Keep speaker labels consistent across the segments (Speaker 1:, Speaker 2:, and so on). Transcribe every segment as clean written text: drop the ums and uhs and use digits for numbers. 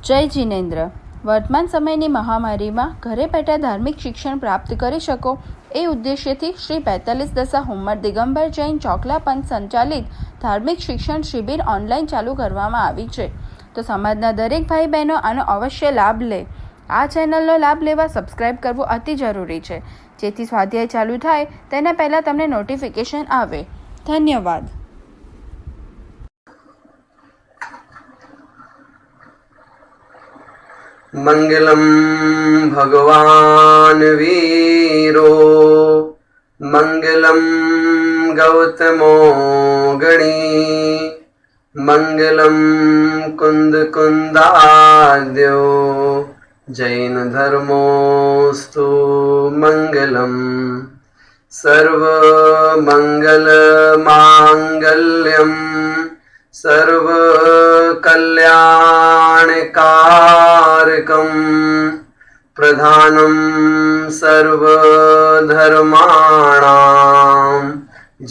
Speaker 1: જય જિનેન્દ્ર। વર્તમાન સમયની મહામારીમાં ઘરે બેઠા ધાર્મિક શિક્ષણ પ્રાપ્ત કરી શકો એ ઉદ્દેશ્યથી શ્રી 45 દશા હુમ્મર દિગંબર જૈન ચોકલા પંથ સંચાલિત ધાર્મિક શિક્ષણ શિબિર ઓનલાઈન ચાલુ કરવામાં આવી છે। તો સમાજના દરેક ભાઈ બહેનો આનો અવશ્ય લાભ લે। આ ચેનલનો લાભ લેવા સબસ્ક્રાઇબ કરવું અતિ જરૂરી છે, જેથી સ્વાધ્યાય ચાલુ થાય તેના પહેલાં તમને નોટિફિકેશન આવે। ધન્યવાદ।
Speaker 2: मंगलम भगवान वीरो मंगलम गौतमो गणी मंगलम कुंद कुंदाद्यो जैन धर्मोस्तु मंगलम सर्व मंगल मांगल्यम सर्व कल्याणकारकं प्रधानं सर्वधर्माणां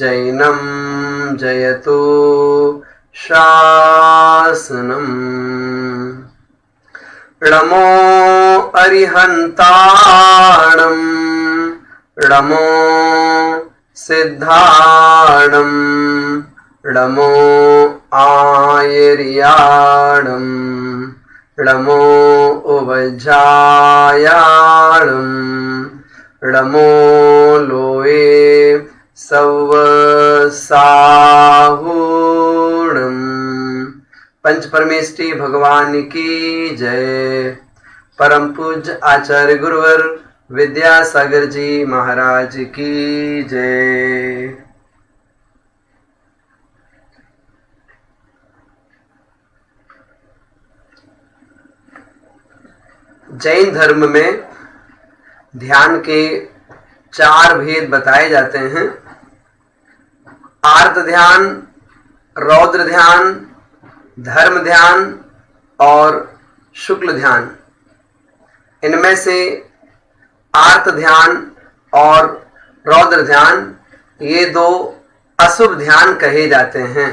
Speaker 2: जैनं जयतु शासनम्। णमो अरिहन्ताणं णमो सिद्धाणं णमो आयर्याणं णमो उवज्जायाणं णमो लोये सव्वसाहूणम्। पंच परमेष्टि भगवान की जय। परम पूज्य आचार्य गुरुवर विद्यासागर जी महाराज की जय। जैन धर्म में ध्यान के 4 भेद बताए जाते हैं। आर्त ध्यान, रौद्र ध्यान, धर्म ध्यान और शुक्ल ध्यान। इनमें से आर्त ध्यान और रौद्र ध्यान ये 2 अशुभ ध्यान कहे जाते हैं।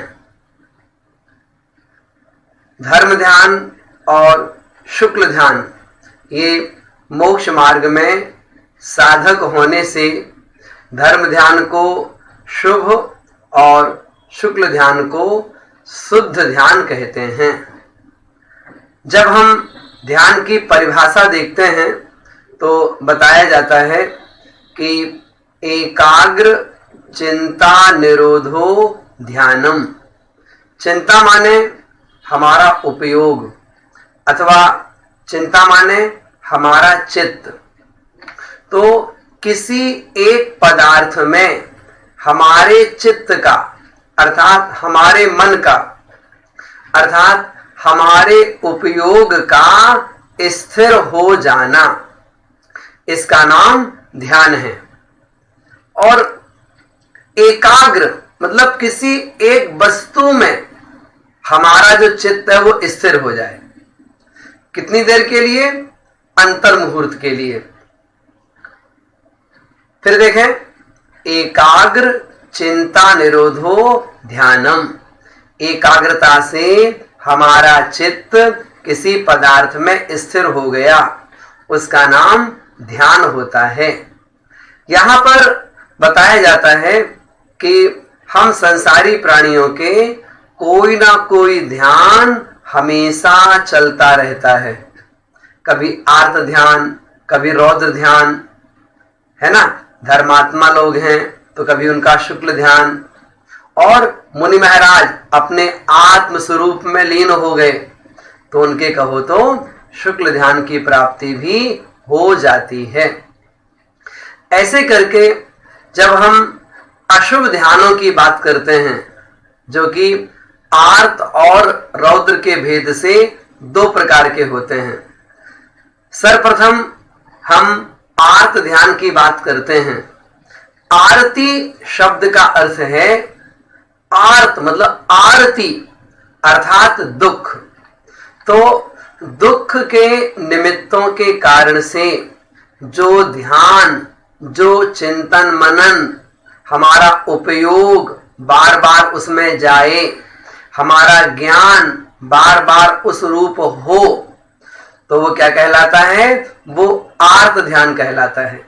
Speaker 2: धर्म ध्यान और शुक्ल ध्यान ये मोक्ष मार्ग में साधक होने से धर्म ध्यान को शुभ और शुक्ल ध्यान को शुद्ध ध्यान कहते हैं। जब हम ध्यान की परिभाषा देखते हैं तो बताया जाता है कि एकाग्र चिंता निरोधो ध्यानम। चिंता माने हमारा उपयोग अथवा चिंता माने हमारा चित्त। तो किसी एक पदार्थ में हमारे चित्त का अर्थात हमारे मन का अर्थात हमारे उपयोग का स्थिर हो जाना, इसका नाम ध्यान है। और एकाग्र मतलब किसी एक वस्तु में हमारा जो चित्त है वो स्थिर हो जाए। कितनी देर के लिए? अंतर मुहूर्त के लिए। फिर देखें, एकाग्र चिंता निरोधो ध्यानम। एकाग्रता से हमारा चित्त किसी पदार्थ में स्थिर हो गया, उसका नाम ध्यान होता है। यहां पर बताया जाता है कि हम संसारी प्राणियों के कोई ना कोई ध्यान हमेशा चलता रहता है। कभी आर्त ध्यान, कभी रौद्र ध्यान, है ना। धर्मात्मा लोग हैं तो कभी उनका शुक्ल ध्यान, और मुनि महाराज अपने आत्म स्वरूप में लीन हो गए तो उनके कहो तो शुक्ल ध्यान की प्राप्ति भी हो जाती है। ऐसे करके जब हम अशुभ ध्यानों की बात करते हैं, जो कि आर्त और रौद्र के भेद से 2 प्रकार के होते हैं। सर्वप्रथम हम आर्त ध्यान की बात करते हैं। आरती शब्द का अर्थ है, आर्त मतलब आरती अर्थात दुख। तो दुख के निमित्तों के कारण से जो ध्यान, जो चिंतन मनन, हमारा उपयोग बार बार उसमें जाए, हमारा ज्ञान बार बार उस रूप हो, तो वो क्या कहलाता है? वो आर्त ध्यान कहलाता है।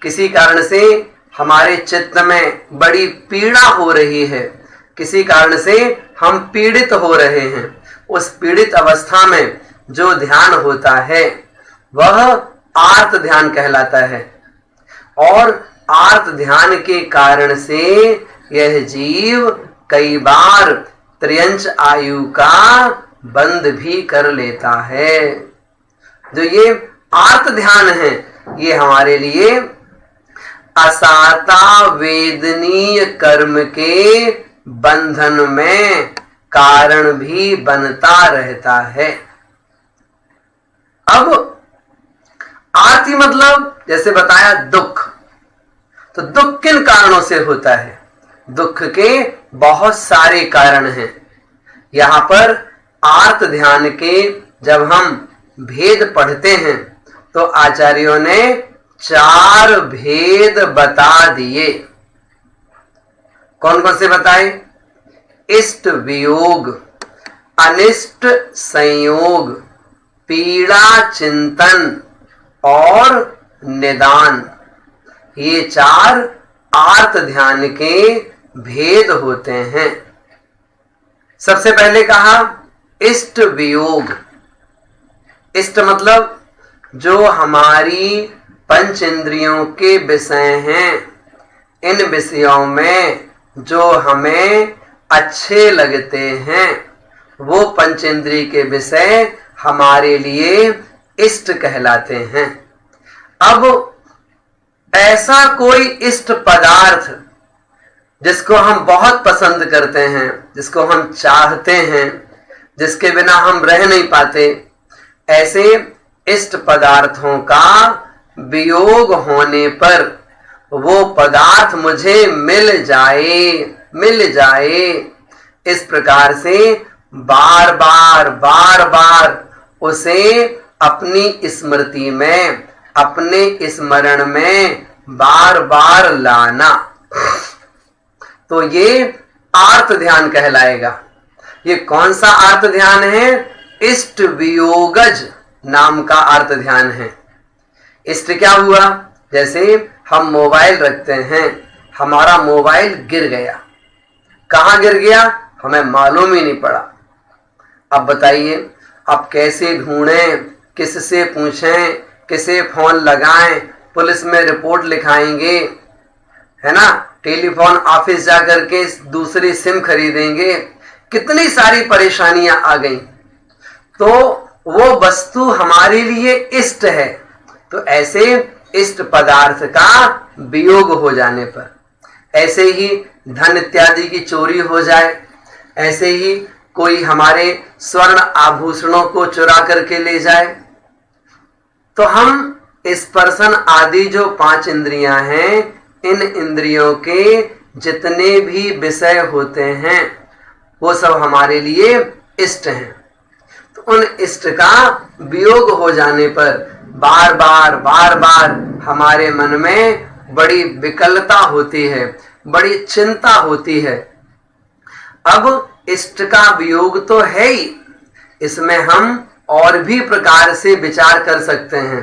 Speaker 2: किसी कारण से हमारे चित्त में बड़ी पीड़ा हो रही है, किसी कारण से हम पीड़ित हो रहे हैं, उस पीड़ित अवस्था में जो ध्यान होता है वह आर्त ध्यान कहलाता है। और आर्त ध्यान के कारण से यह जीव कई बार त्रियंच आयु का बंध भी कर लेता है। जो ये आर्त ध्यान है ये हमारे लिए असाता वेदनीय कर्म के बंधन में कारण भी बनता रहता है। अब आर्ति मतलब जैसे बताया दुख, तो दुख किन कारणों से होता है? दुख के बहुत सारे कारण हैं। यहां पर आर्त ध्यान के जब हम भेद पढ़ते हैं तो आचार्यों ने 4 भेद बता दिए। कौन कौन से बताए? इष्ट वियोग, अनिष्ट संयोग, पीड़ा चिंतन और निदान। ये 4 आर्त ध्यान के भेद होते हैं। सबसे पहले कहा इष्ट वियोग। इष्ट मतलब जो हमारी पंच इंद्रियों के विषय हैं, इन विषयों में जो हमें अच्छे लगते हैं वो पंच इंद्रिय के विषय हमारे लिए इष्ट कहलाते हैं। अब ऐसा कोई इष्ट पदार्थ जिसको हम बहुत पसंद करते हैं, जिसको हम चाहते हैं, जिसके बिना हम रह नहीं पाते, ऐसे इष्ट पदार्थों का वियोग होने पर वो पदार्थ मुझे मिल जाए, इस प्रकार से बार बार उसे अपनी स्मृति में, अपने स्मरण में बार बार लाना, तो ये आर्त ध्यान कहलाएगा। ये कौन सा आर्त ध्यान है? इष्ट वियोगज नाम का आर्त ध्यान है। इष्ट क्या हुआ? जैसे हम मोबाइल रखते हैं, हमारा मोबाइल गिर गया, कहां गिर गया हमें मालूम ही नहीं पड़ा। अब बताइए अब कैसे ढूंढें, किससे पूछें, किसे फोन लगाएं, पुलिस में रिपोर्ट लिखाएंगे, है ना, टेलीफोन ऑफिस जाकर के दूसरी सिम खरीदेंगे, कितनी सारी परेशानियां आ गई। तो वो वस्तु हमारे लिए इष्ट है, तो ऐसे इष्ट पदार्थ का वियोग हो जाने पर, ऐसे ही धन इत्यादि की चोरी हो जाए, ऐसे ही कोई हमारे स्वर्ण आभूषणों को चुरा करके ले जाए, तो हम स्पर्शन आदि जो 5 इंद्रियां हैं, इन इंद्रियों के जितने भी विषय होते हैं वो सब हमारे लिए इष्ट हैं। तो उन इष्ट का वियोग हो जाने पर बार बार हमारे मन में बड़ी विकलता होती है, बड़ी चिंता होती है। अब इष्ट का वियोग तो है ही, इसमें हम और भी प्रकार से विचार कर सकते हैं।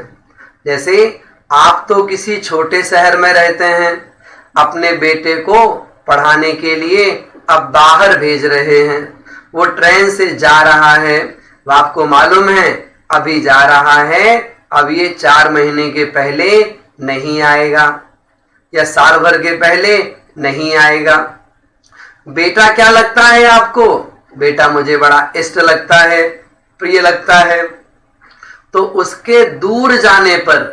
Speaker 2: जैसे आप तो किसी छोटे शहर में रहते हैं, अपने बेटे को पढ़ाने के लिए अब बाहर भेज रहे हैं, वो ट्रेन से जा रहा है, वो आपको मालूम है अभी जा रहा है, अब ये 4 महीने के पहले नहीं आएगा या साल भर के पहले नहीं आएगा। बेटा क्या लगता है आपको? बेटा मुझे बड़ा इष्ट लगता है, प्रिय लगता है। तो उसके दूर जाने पर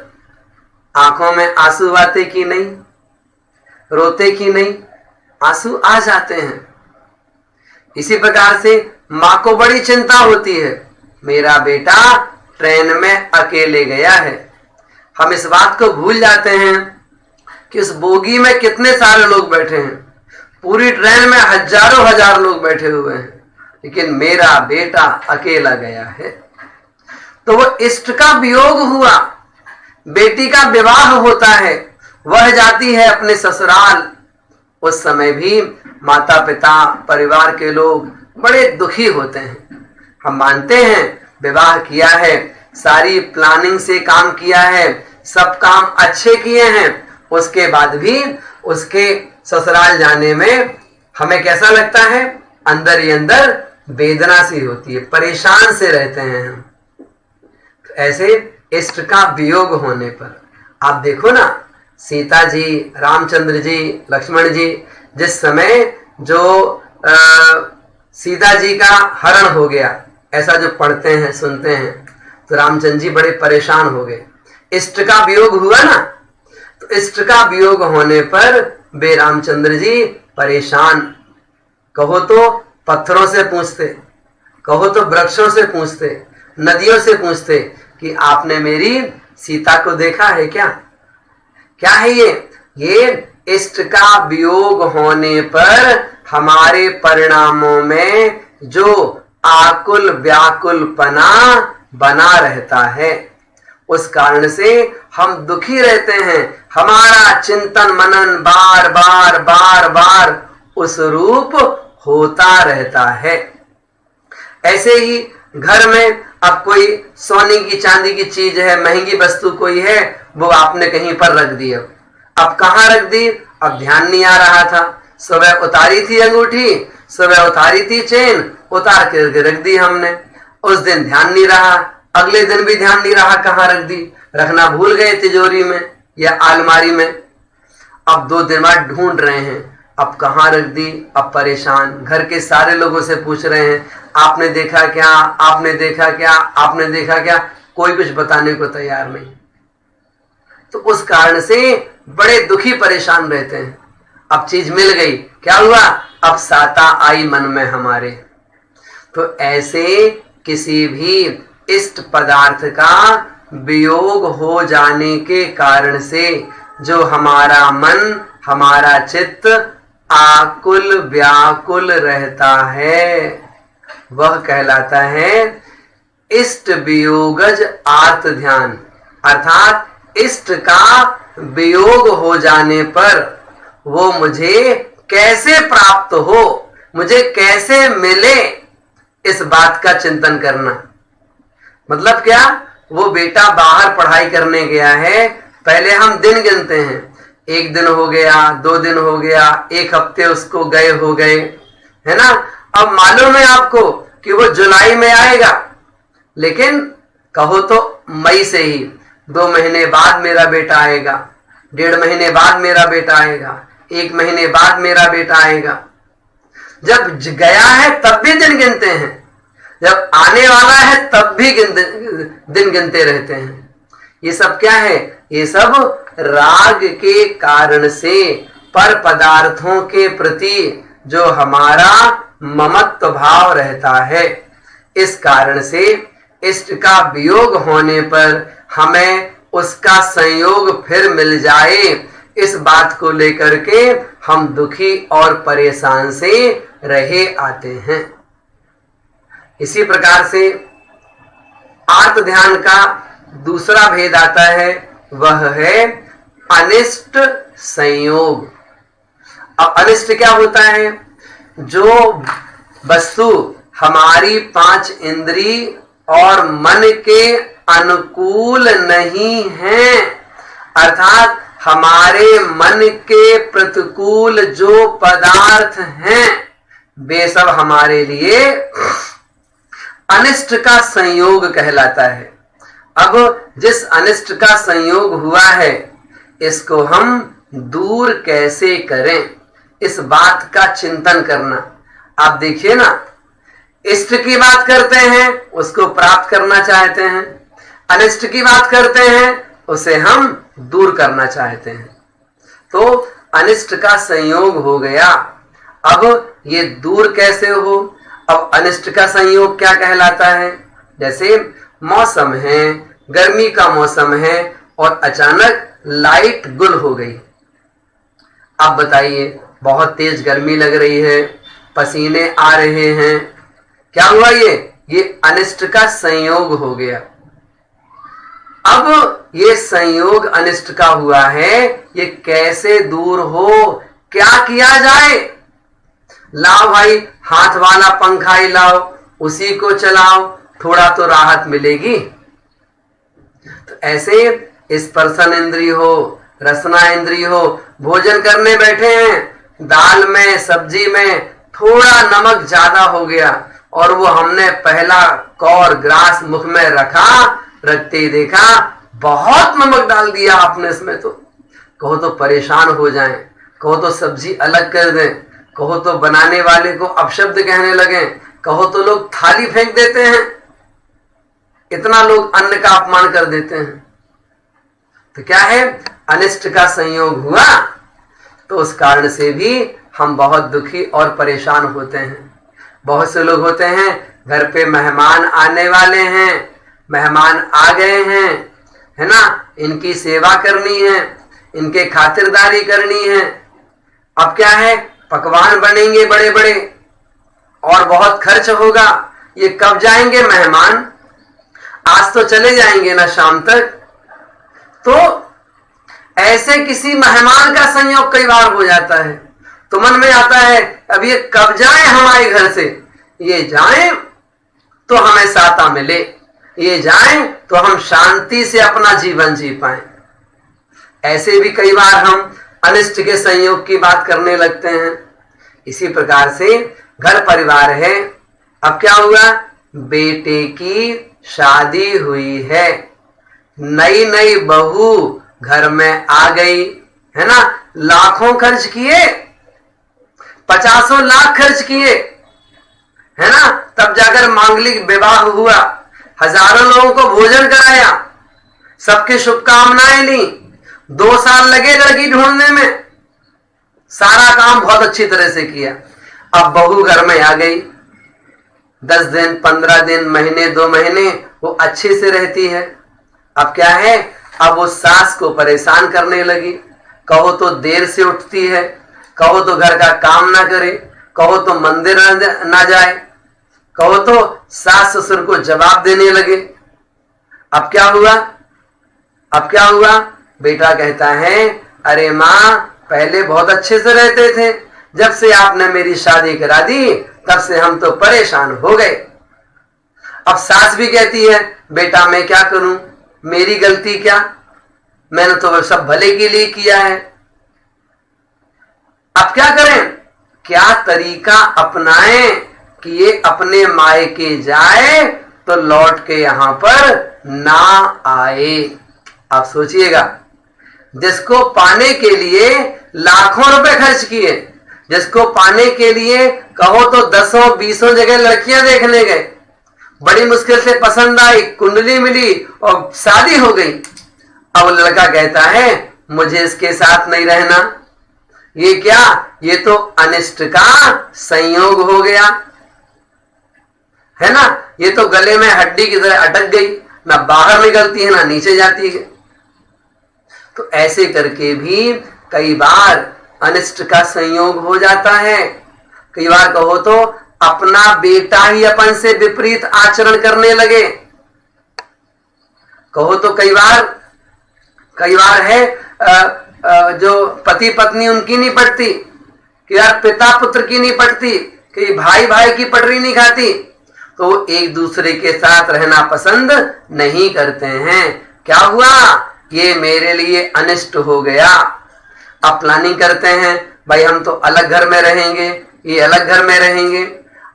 Speaker 2: आंखों में आंसू आते कि नहीं, रोते कि नहीं? आंसू आ जाते हैं। इसी प्रकार से मां को बड़ी चिंता होती है, मेरा बेटा ट्रेन में अकेले गया है। हम इस बात को भूल जाते हैं कि उस बोगी में कितने सारे लोग बैठे हैं, पूरी ट्रेन में हजारों हजार लोग बैठे हुए हैं, लेकिन मेरा बेटा अकेला गया है। तो वो इष्ट का वियोग हुआ। बेटी का विवाह होता है, वह जाती है अपने ससुराल, उस समय भी माता पिता परिवार के लोग बड़े दुखी होते हैं। हम मानते हैं विवाह किया है सारी प्लानिंग से काम किया है, सब काम अच्छे किए हैं, उसके बाद भी उसके ससुराल जाने में हमें कैसा लगता है? अंदर ही अंदर वेदना सी होती है, परेशान से रहते हैं हम। ऐसे इष्ट का वियोग होने पर आप देखो ना, सीता जी, रामचंद्र जी, लक्ष्मण जी, जिस समय जो सीता जी का हरण हो गया, ऐसा जो पढ़ते हैं सुनते हैं, तो रामचंद्र जी बड़े परेशान हो गए। इष्ट का वियोग हुआ ना, तो इष्ट का वियोग होने पर वे रामचंद्र जी परेशान, कहो तो पत्थरों से पूछते, कहो तो वृक्षों से पूछते, नदियों से पूछते कि आपने मेरी सीता को देखा है क्या? क्या है ये इष्ट का वियोग होने पर हमारे परिणामों में जो आकुल व्याकुलपना बना रहता है, उस कारण से हम दुखी रहते हैं। हमारा चिंतन मनन बार बार बार बार उस रूप होता रहता है। ऐसे ही घर में अब कोई सोने की चांदी की चीज है, महंगी वस्तु कोई है, वो आपने कहीं पर रख दी। अब कहाँ रख दी? अब ध्यान नहीं आ रहा था। सुबह उतारी थी अंगूठी, सुबह उतारी थी चेन, उतार के रख दी हमने। उस दिन ध्यान नहीं रहा, अगले दिन भी ध्यान नहीं रहा कहाँ रख दी, रखना भूल गए तिजोरी में या अलमारी में। अब 2 दिन बाद ढूंढ रहे हैं, अब कहाँ रख दी, अब परेशान। घर के सारे लोगों से पूछ रहे हैं, आपने देखा क्या, आपने देखा क्या, आपने देखा क्या? कोई कुछ बताने को तैयार नहीं। तो उस कारण से बड़े दुखी परेशान रहते हैं। अब चीज मिल गई, क्या हुआ? अब साता आई मन में हमारे। तो ऐसे किसी भी इष्ट पदार्थ का वियोग हो जाने के कारण से जो हमारा मन, हमारा चित्त आकुल व्याकुल रहता है, वह कहलाता है इष्ट वियोगज आर्त ध्यान। अर्थात इष्ट का वियोग हो जाने पर वो मुझे कैसे प्राप्त हो, मुझे कैसे मिले, इस बात का चिंतन करना। मतलब क्या? वो बेटा बाहर पढ़ाई करने गया है, पहले हम दिन गिनते हैं, 1 दिन हो गया, 2 दिन हो गया, 1 हफ्ते उसको गए हो गए, है ना। अब मालूम है आपको कि वो जुलाई में आएगा, लेकिन कहो तो मई से ही 2 महीने बाद मेरा बेटा आएगा, 1.5 महीने बाद मेरा बेटा आएगा, 1 महीने बाद मेरा बेटा आएगा। जब गया है तब भी दिन गिनते हैं, जब आने वाला है तब भी दिन गिनते रहते हैं। ये सब क्या है? ये सब राग के कारण से पर पदार्थों के प्रति जो हमारा ममत्व भाव रहता है, इस कारण से इष्ट का वियोग होने पर हमें उसका संयोग फिर मिल जाए, इस बात को लेकर के हम दुखी और परेशान से रहे आते हैं। इसी प्रकार से आर्त ध्यान का दूसरा भेद आता है, वह है अनिष्ट संयोग। अब अनिष्ट क्या होता है? जो वस्तु हमारी 5 इंद्री और मन के अनुकूल नहीं है, अर्थात हमारे मन के प्रतिकूल जो पदार्थ हैं, वे सब हमारे लिए अनिष्ट का संयोग कहलाता है। अब जिस अनिष्ट का संयोग हुआ है, इसको हम दूर कैसे करें, इस बात का चिंतन करना। आप देखिए ना, इष्ट की बात करते हैं, उसको प्राप्त करना चाहते हैं, अनिष्ट की बात करते हैं, उसे हम दूर करना चाहते हैं। तो अनिष्ट का संयोग हो गया, अब ये दूर कैसे हो? अब अनिष्ट का संयोग क्या कहलाता है? जैसे मौसम है, गर्मी का मौसम है और अचानक लाइट गुल हो गई। अब बताइए, बहुत तेज गर्मी लग रही है, पसीने आ रहे हैं, क्या हुआ? ये अनिष्ट का संयोग हो गया। अब ये संयोग अनिष्ट का हुआ है, ये कैसे दूर हो, क्या किया जाए? लाओ भाई, हाथ वाला पंखा ही लाओ, उसी को चलाओ, थोड़ा तो राहत मिलेगी। तो ऐसे स्पर्शन इंद्रिय हो, रसना इंद्रिय हो, भोजन करने बैठे हैं, दाल में सब्जी में थोड़ा नमक ज्यादा हो गया और वो हमने पहला कौर ग्रास मुख में रखते ही देखा बहुत नमक डाल दिया आपने इसमें, तो कहो तो परेशान हो जाएं, कहो तो सब्जी अलग कर दें, कहो तो बनाने वाले को अपशब्द कहने लगे, कहो तो लोग थाली फेंक देते हैं, इतना लोग अन्न का अपमान कर देते हैं। तो क्या है, अनिष्ट का संयोग हुआ, तो उस कारण से भी हम बहुत दुखी और परेशान होते हैं। बहुत से लोग होते हैं घर पे मेहमान आने वाले हैं, मेहमान आ गए हैं, है ना, इनकी सेवा करनी है, इनके खातिरदारी करनी है। अब क्या है, पकवान बनेंगे बड़े बड़े और बहुत खर्च होगा। ये कब जाएंगे मेहमान, आज तो चले जाएंगे ना शाम तक। तो ऐसे किसी मेहमान का संयोग कई बार हो जाता है, तो मन में आता है अब ये कब जाए हमारे घर से, ये जाए तो हमें साता मिले, ये जाए तो हम शांति से अपना जीवन जी पाए। ऐसे भी कई बार हम अनिष्ट के संयोग की बात करने लगते हैं। इसी प्रकार से घर परिवार है, अब क्या हुआ, बेटे की शादी हुई है, नई नई बहू घर में आ गई, है ना, लाखों खर्च किए, 50 लाख खर्च किए, है ना, तब जाकर मांगलिक विवाह हुआ, हजारों लोगों को भोजन कराया, सबकी शुभकामनाएं ली, 2 साल लगे लड़की ढूंढने में, सारा काम बहुत अच्छी तरह से किया। अब बहू घर में आ गई, 10 दिन 15 दिन महीने 2 महीने वो अच्छे से रहती है। अब क्या है, अब वो सास को परेशान करने लगी, कहो तो देर से उठती है, कहो तो घर का काम ना करे, कहो तो मंदिर ना जाए, कहो तो सास ससुर को जवाब देने लगे। अब क्या हुआ, अब क्या हुआ, बेटा कहता है अरे माँ पहले बहुत अच्छे से रहते थे, जब से आपने मेरी शादी करा दी तब से हम तो परेशान हो गए। अब सास भी कहती है बेटा मैं क्या करूं, मेरी गलती क्या, मैंने तो सब भले के लिए किया है। अब क्या करें, क्या तरीका अपनाएं कि ये अपने मायके जाए तो लौट के यहां पर ना आए। आप सोचिएगा, जिसको पाने के लिए लाखों रुपए खर्च किए, जिसको पाने के लिए कहो तो 10-20 जगह लड़कियां देखने गए, बड़ी मुश्किल से पसंद आई, कुंडली मिली और शादी हो गई। अब लड़का कहता है मुझे इसके साथ नहीं रहना, ये क्या, ये तो अनिष्ट का संयोग हो गया, है ना, ये तो गले में हड्डी की तरह अटक गई, ना बाहर निकलती है ना नीचे जाती है। तो ऐसे करके भी कई बार अनिष्ट का संयोग हो जाता है। कई बार कहो तो अपना बेटा ही अपन से विपरीत आचरण करने लगे, कहो तो कई बार है जो पति पत्नी उनकी नहीं पटती, कि यार पिता पुत्र की नहीं पटती, कि भाई भाई की पटरी नहीं खाती, तो वो एक दूसरे के साथ रहना पसंद नहीं करते हैं। क्या हुआ, ये मेरे लिए अनिष्ट हो गया। अब प्लानिंग करते हैं भाई हम तो अलग घर में रहेंगे, ये अलग घर में रहेंगे।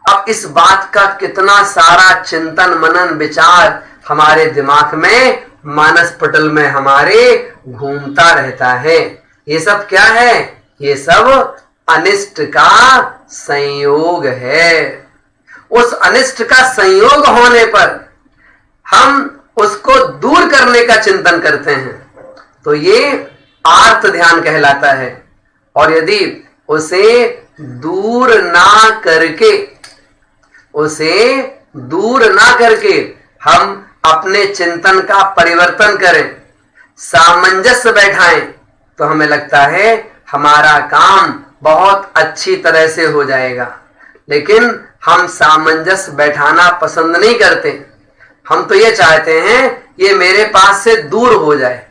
Speaker 2: अब इस बात का कितना सारा चिंतन मनन विचार हमारे दिमाग में, मानस पटल में हमारे घूमता रहता है। ये सब क्या है, ये सब अनिष्ट का संयोग है। उस अनिष्ट का संयोग होने पर हम उसको दूर करने का चिंतन करते हैं, तो ये आर्त ध्यान कहलाता है। और यदि उसे दूर ना करके हम अपने चिंतन का परिवर्तन करें, सामंजस्य बैठाएं, तो हमें लगता है हमारा काम बहुत अच्छी तरह से हो जाएगा। लेकिन हम सामंजस्य बैठाना पसंद नहीं करते, हम तो ये चाहते हैं ये मेरे पास से दूर हो जाए।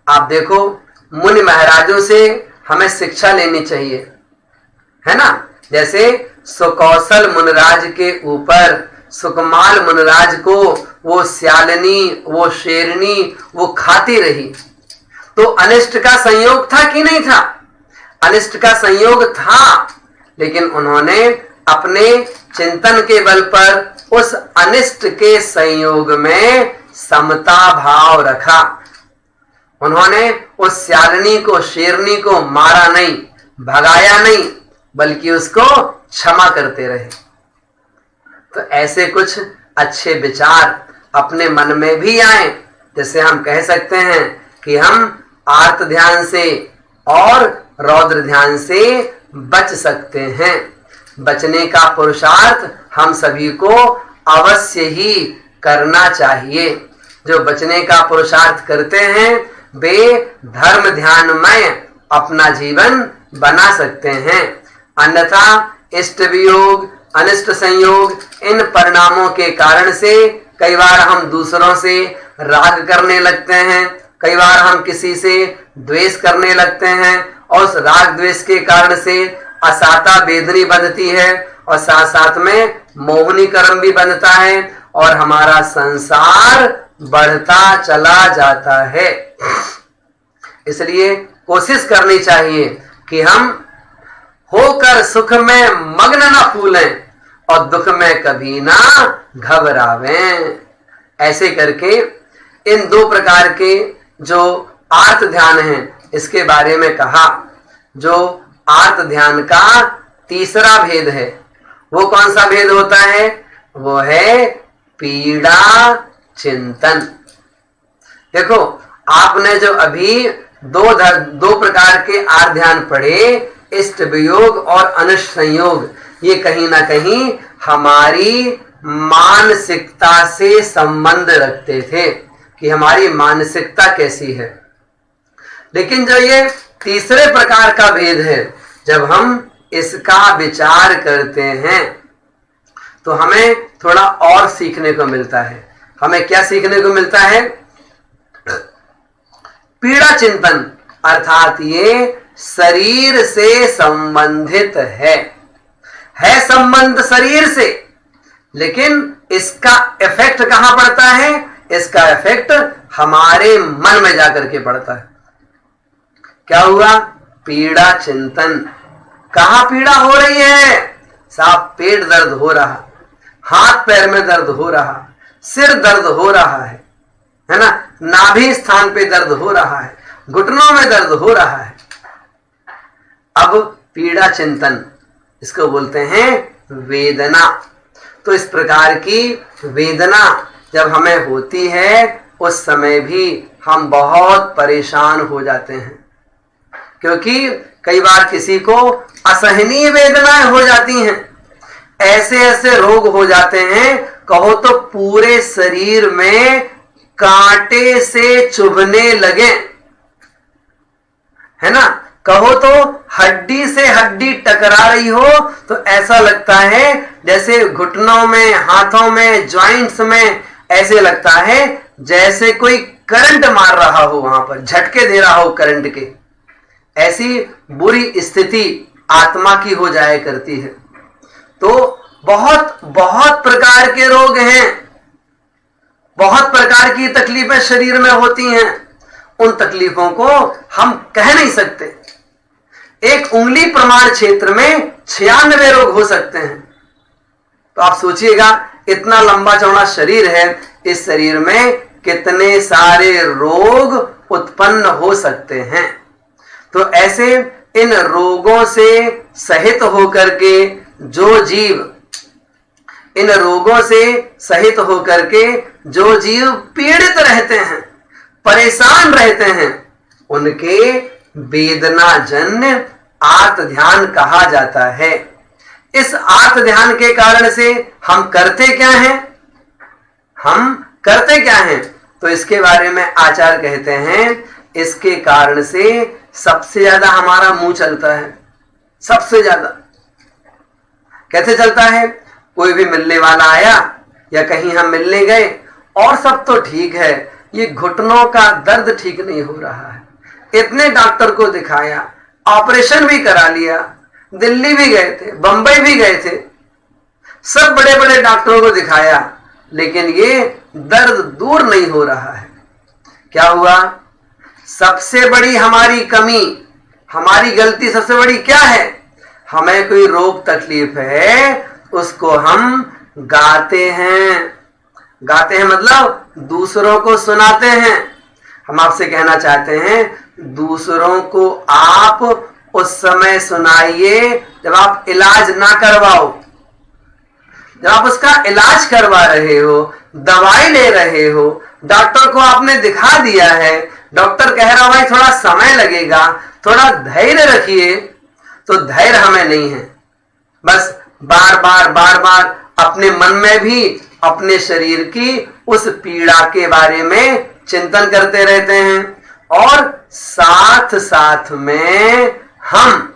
Speaker 2: आप देखो मुनि महाराजों से हमें शिक्षा लेनी चाहिए, है ना। जैसे सुकौशल मुनिराज के ऊपर सुकमाल मुनराज को वो स्यालनी, वो शेरनी, वो खाती रही। तो अनिष्ट का संयोग था कि नहीं था? अनिष्ट का संयोग था, लेकिन उन्होंने अपने चिंतन के बल पर उस अनिष्ट के संयोग में समता भाव रखा। उन्होंने उस स्यालनी को, शेरनी को मारा नहीं, भगाया नहीं, बल्कि उसको क्षमा करते रहे। तो ऐसे कुछ अच्छे विचार अपने मन में भी आए, जैसे हम कह सकते हैं कि हम आर्त ध्यान से और रौद्र ध्यान से बच सकते हैं। बचने का पुरुषार्थ हम सभी को अवश्य ही करना चाहिए। जो बचने का पुरुषार्थ करते हैं वे धर्म ध्यानमय अपना जीवन बना सकते हैं। अन्यथा इष्ट वियोग, अनिष्ट संयोग, इन परिणामों के कारण से कई बार हम दूसरों से राग करने लगते हैं, कई बार हम किसी से द्वेष करने लगते हैं, और उस राग द्वेष के कारण से असाता वेदनी बंधती है, और साथ साथ में मोहनी कर्म भी बंधता है, और हमारा संसार बढ़ता चला जाता है। इसलिए कोशिश करनी चाहिए कि हम होकर सुख में मग्न न फूलें और दुख में कभी ना घबरावें। ऐसे करके इन दो प्रकार के जो आर्त ध्यान है इसके बारे में कहा। जो आर्त ध्यान का तीसरा भेद है वो कौन सा भेद होता है? वो है पीड़ा चिंतन। देखो, आपने जो अभी दो प्रकार के आर्त ध्यान पढ़े, इष्ट वियोग और अनिष्ट संयोग, ये कहीं ना कहीं हमारी मानसिकता से संबंध रखते थे कि हमारी मानसिकता कैसी है। लेकिन जो ये तीसरे प्रकार का भेद है, जब हम इसका विचार करते हैं तो हमें थोड़ा और सीखने को मिलता है। हमें क्या सीखने को मिलता है? पीड़ा चिंतन अर्थात ये शरीर से संबंधित है संबंध शरीर से, लेकिन इसका इफेक्ट कहां पड़ता है? इसका इफेक्ट हमारे मन में जाकर के पड़ता है। क्या हुआ? पीड़ा चिंतन। कहां पीड़ा हो रही है? साफ पेट दर्द हो रहा, हाथ पैर में दर्द हो रहा, सिर दर्द हो रहा है ना, नाभि स्थान पे दर्द हो रहा है, घुटनों में दर्द हो रहा है। अब पीड़ा चिंतन इसको बोलते हैं वेदना। तो इस प्रकार की वेदना जब हमें होती है उस समय भी हम बहुत परेशान हो जाते हैं, क्योंकि कई बार किसी को असहनीय वेदनाएं हो जाती हैं। ऐसे ऐसे रोग हो जाते हैं, कहो तो पूरे शरीर में कांटे से चुभने लगे, है ना। कहो तो हड्डी से हड्डी टकरा रही हो तो ऐसा लगता है जैसे घुटनों में, हाथों में, जॉइंट्स में ऐसे लगता है जैसे कोई करंट मार रहा हो, वहां पर झटके दे रहा हो करंट के। ऐसी बुरी स्थिति आत्मा की हो जाया करती है। तो बहुत बहुत प्रकार के रोग हैं, बहुत प्रकार की तकलीफें शरीर में होती हैं। उन तकलीफों को हम कह नहीं सकते। एक उंगली प्रमाण क्षेत्र में 96 रोग हो सकते हैं। तो आप सोचिएगा, इतना लंबा चौड़ा शरीर है, इस शरीर में कितने सारे रोग उत्पन्न हो सकते हैं। तो ऐसे इन रोगों से सहित होकर के जो जीव, इन रोगों से सहित होकर के जो जीव पीड़ित रहते हैं, परेशान रहते हैं, उनके वेदना जन्य आर्त ध्यान कहा जाता है। इस आर्त ध्यान के कारण से हम करते क्या हैं? हम करते क्या हैं? तो इसके बारे में आचार्य कहते हैं, इसके कारण से सबसे ज्यादा हमारा मुंह चलता है। सबसे ज्यादा कैसे चलता है? कोई भी मिलने वाला आया या कहीं हम मिलने गए और सब तो ठीक है, ये घुटनों का दर्द ठीक नहीं हो रहा है, इतने डॉक्टर को दिखाया, ऑपरेशन भी करा लिया, दिल्ली भी गए थे, बंबई भी गए थे, सब बड़े बड़े डॉक्टरों को दिखाया, लेकिन ये दर्द दूर नहीं हो रहा है। क्या हुआ? सबसे बड़ी हमारी कमी, हमारी गलती सबसे बड़ी क्या है? हमें कोई रोग तकलीफ है, उसको हम गाते हैं। गाते हैं मतलब दूसरों को सुनाते हैं। हम आपसे कहना चाहते हैं, दूसरों को आप उस समय सुनाइए जब आप इलाज ना करवाओ। जब आप उसका इलाज करवा रहे हो, दवाई ले रहे हो, डॉक्टर को आपने दिखा दिया है, डॉक्टर कह रहा भाई थोड़ा समय लगेगा, थोड़ा धैर्य रखिए, तो धैर्य हमें नहीं है। बस बार बार अपने मन में भी अपने शरीर की उस पीड़ा के बारे में चिंतन करते रहते हैं और साथ साथ में हम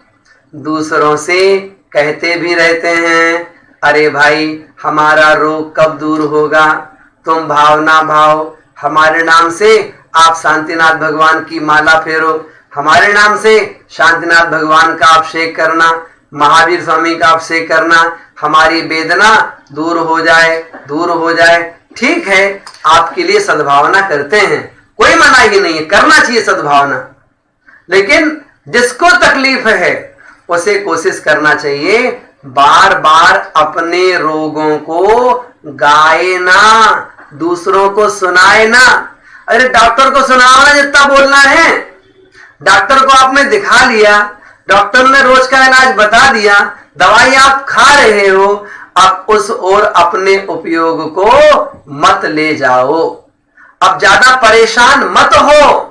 Speaker 2: दूसरों से कहते भी रहते हैं, अरे भाई हमारा रोग कब दूर होगा, तुम भावना भाव, हमारे नाम से आप शांतिनाथ भगवान की माला फेरो, हमारे नाम से शांतिनाथ भगवान का अभिषेक करना, महावीर स्वामी का अभिषेक करना, हमारी वेदना दूर हो जाए। ठीक है, आपके लिए सद्भावना करते हैं, कोई मनाही नहीं है, करना चाहिए सद्भावना, लेकिन जिसको तकलीफ है उसे कोशिश करना चाहिए बार बार अपने रोगों को गाए ना, दूसरों को सुनाए ना। अरे डॉक्टर को सुनाओ ना जितना बोलना है। डॉक्टर को आपने दिखा लिया, डॉक्टर ने रोज का इलाज बता दिया, दवाई आप खा रहे हो, अब उस ओर अपने उपयोग को मत ले जाओ, अब ज्यादा परेशान मत हो,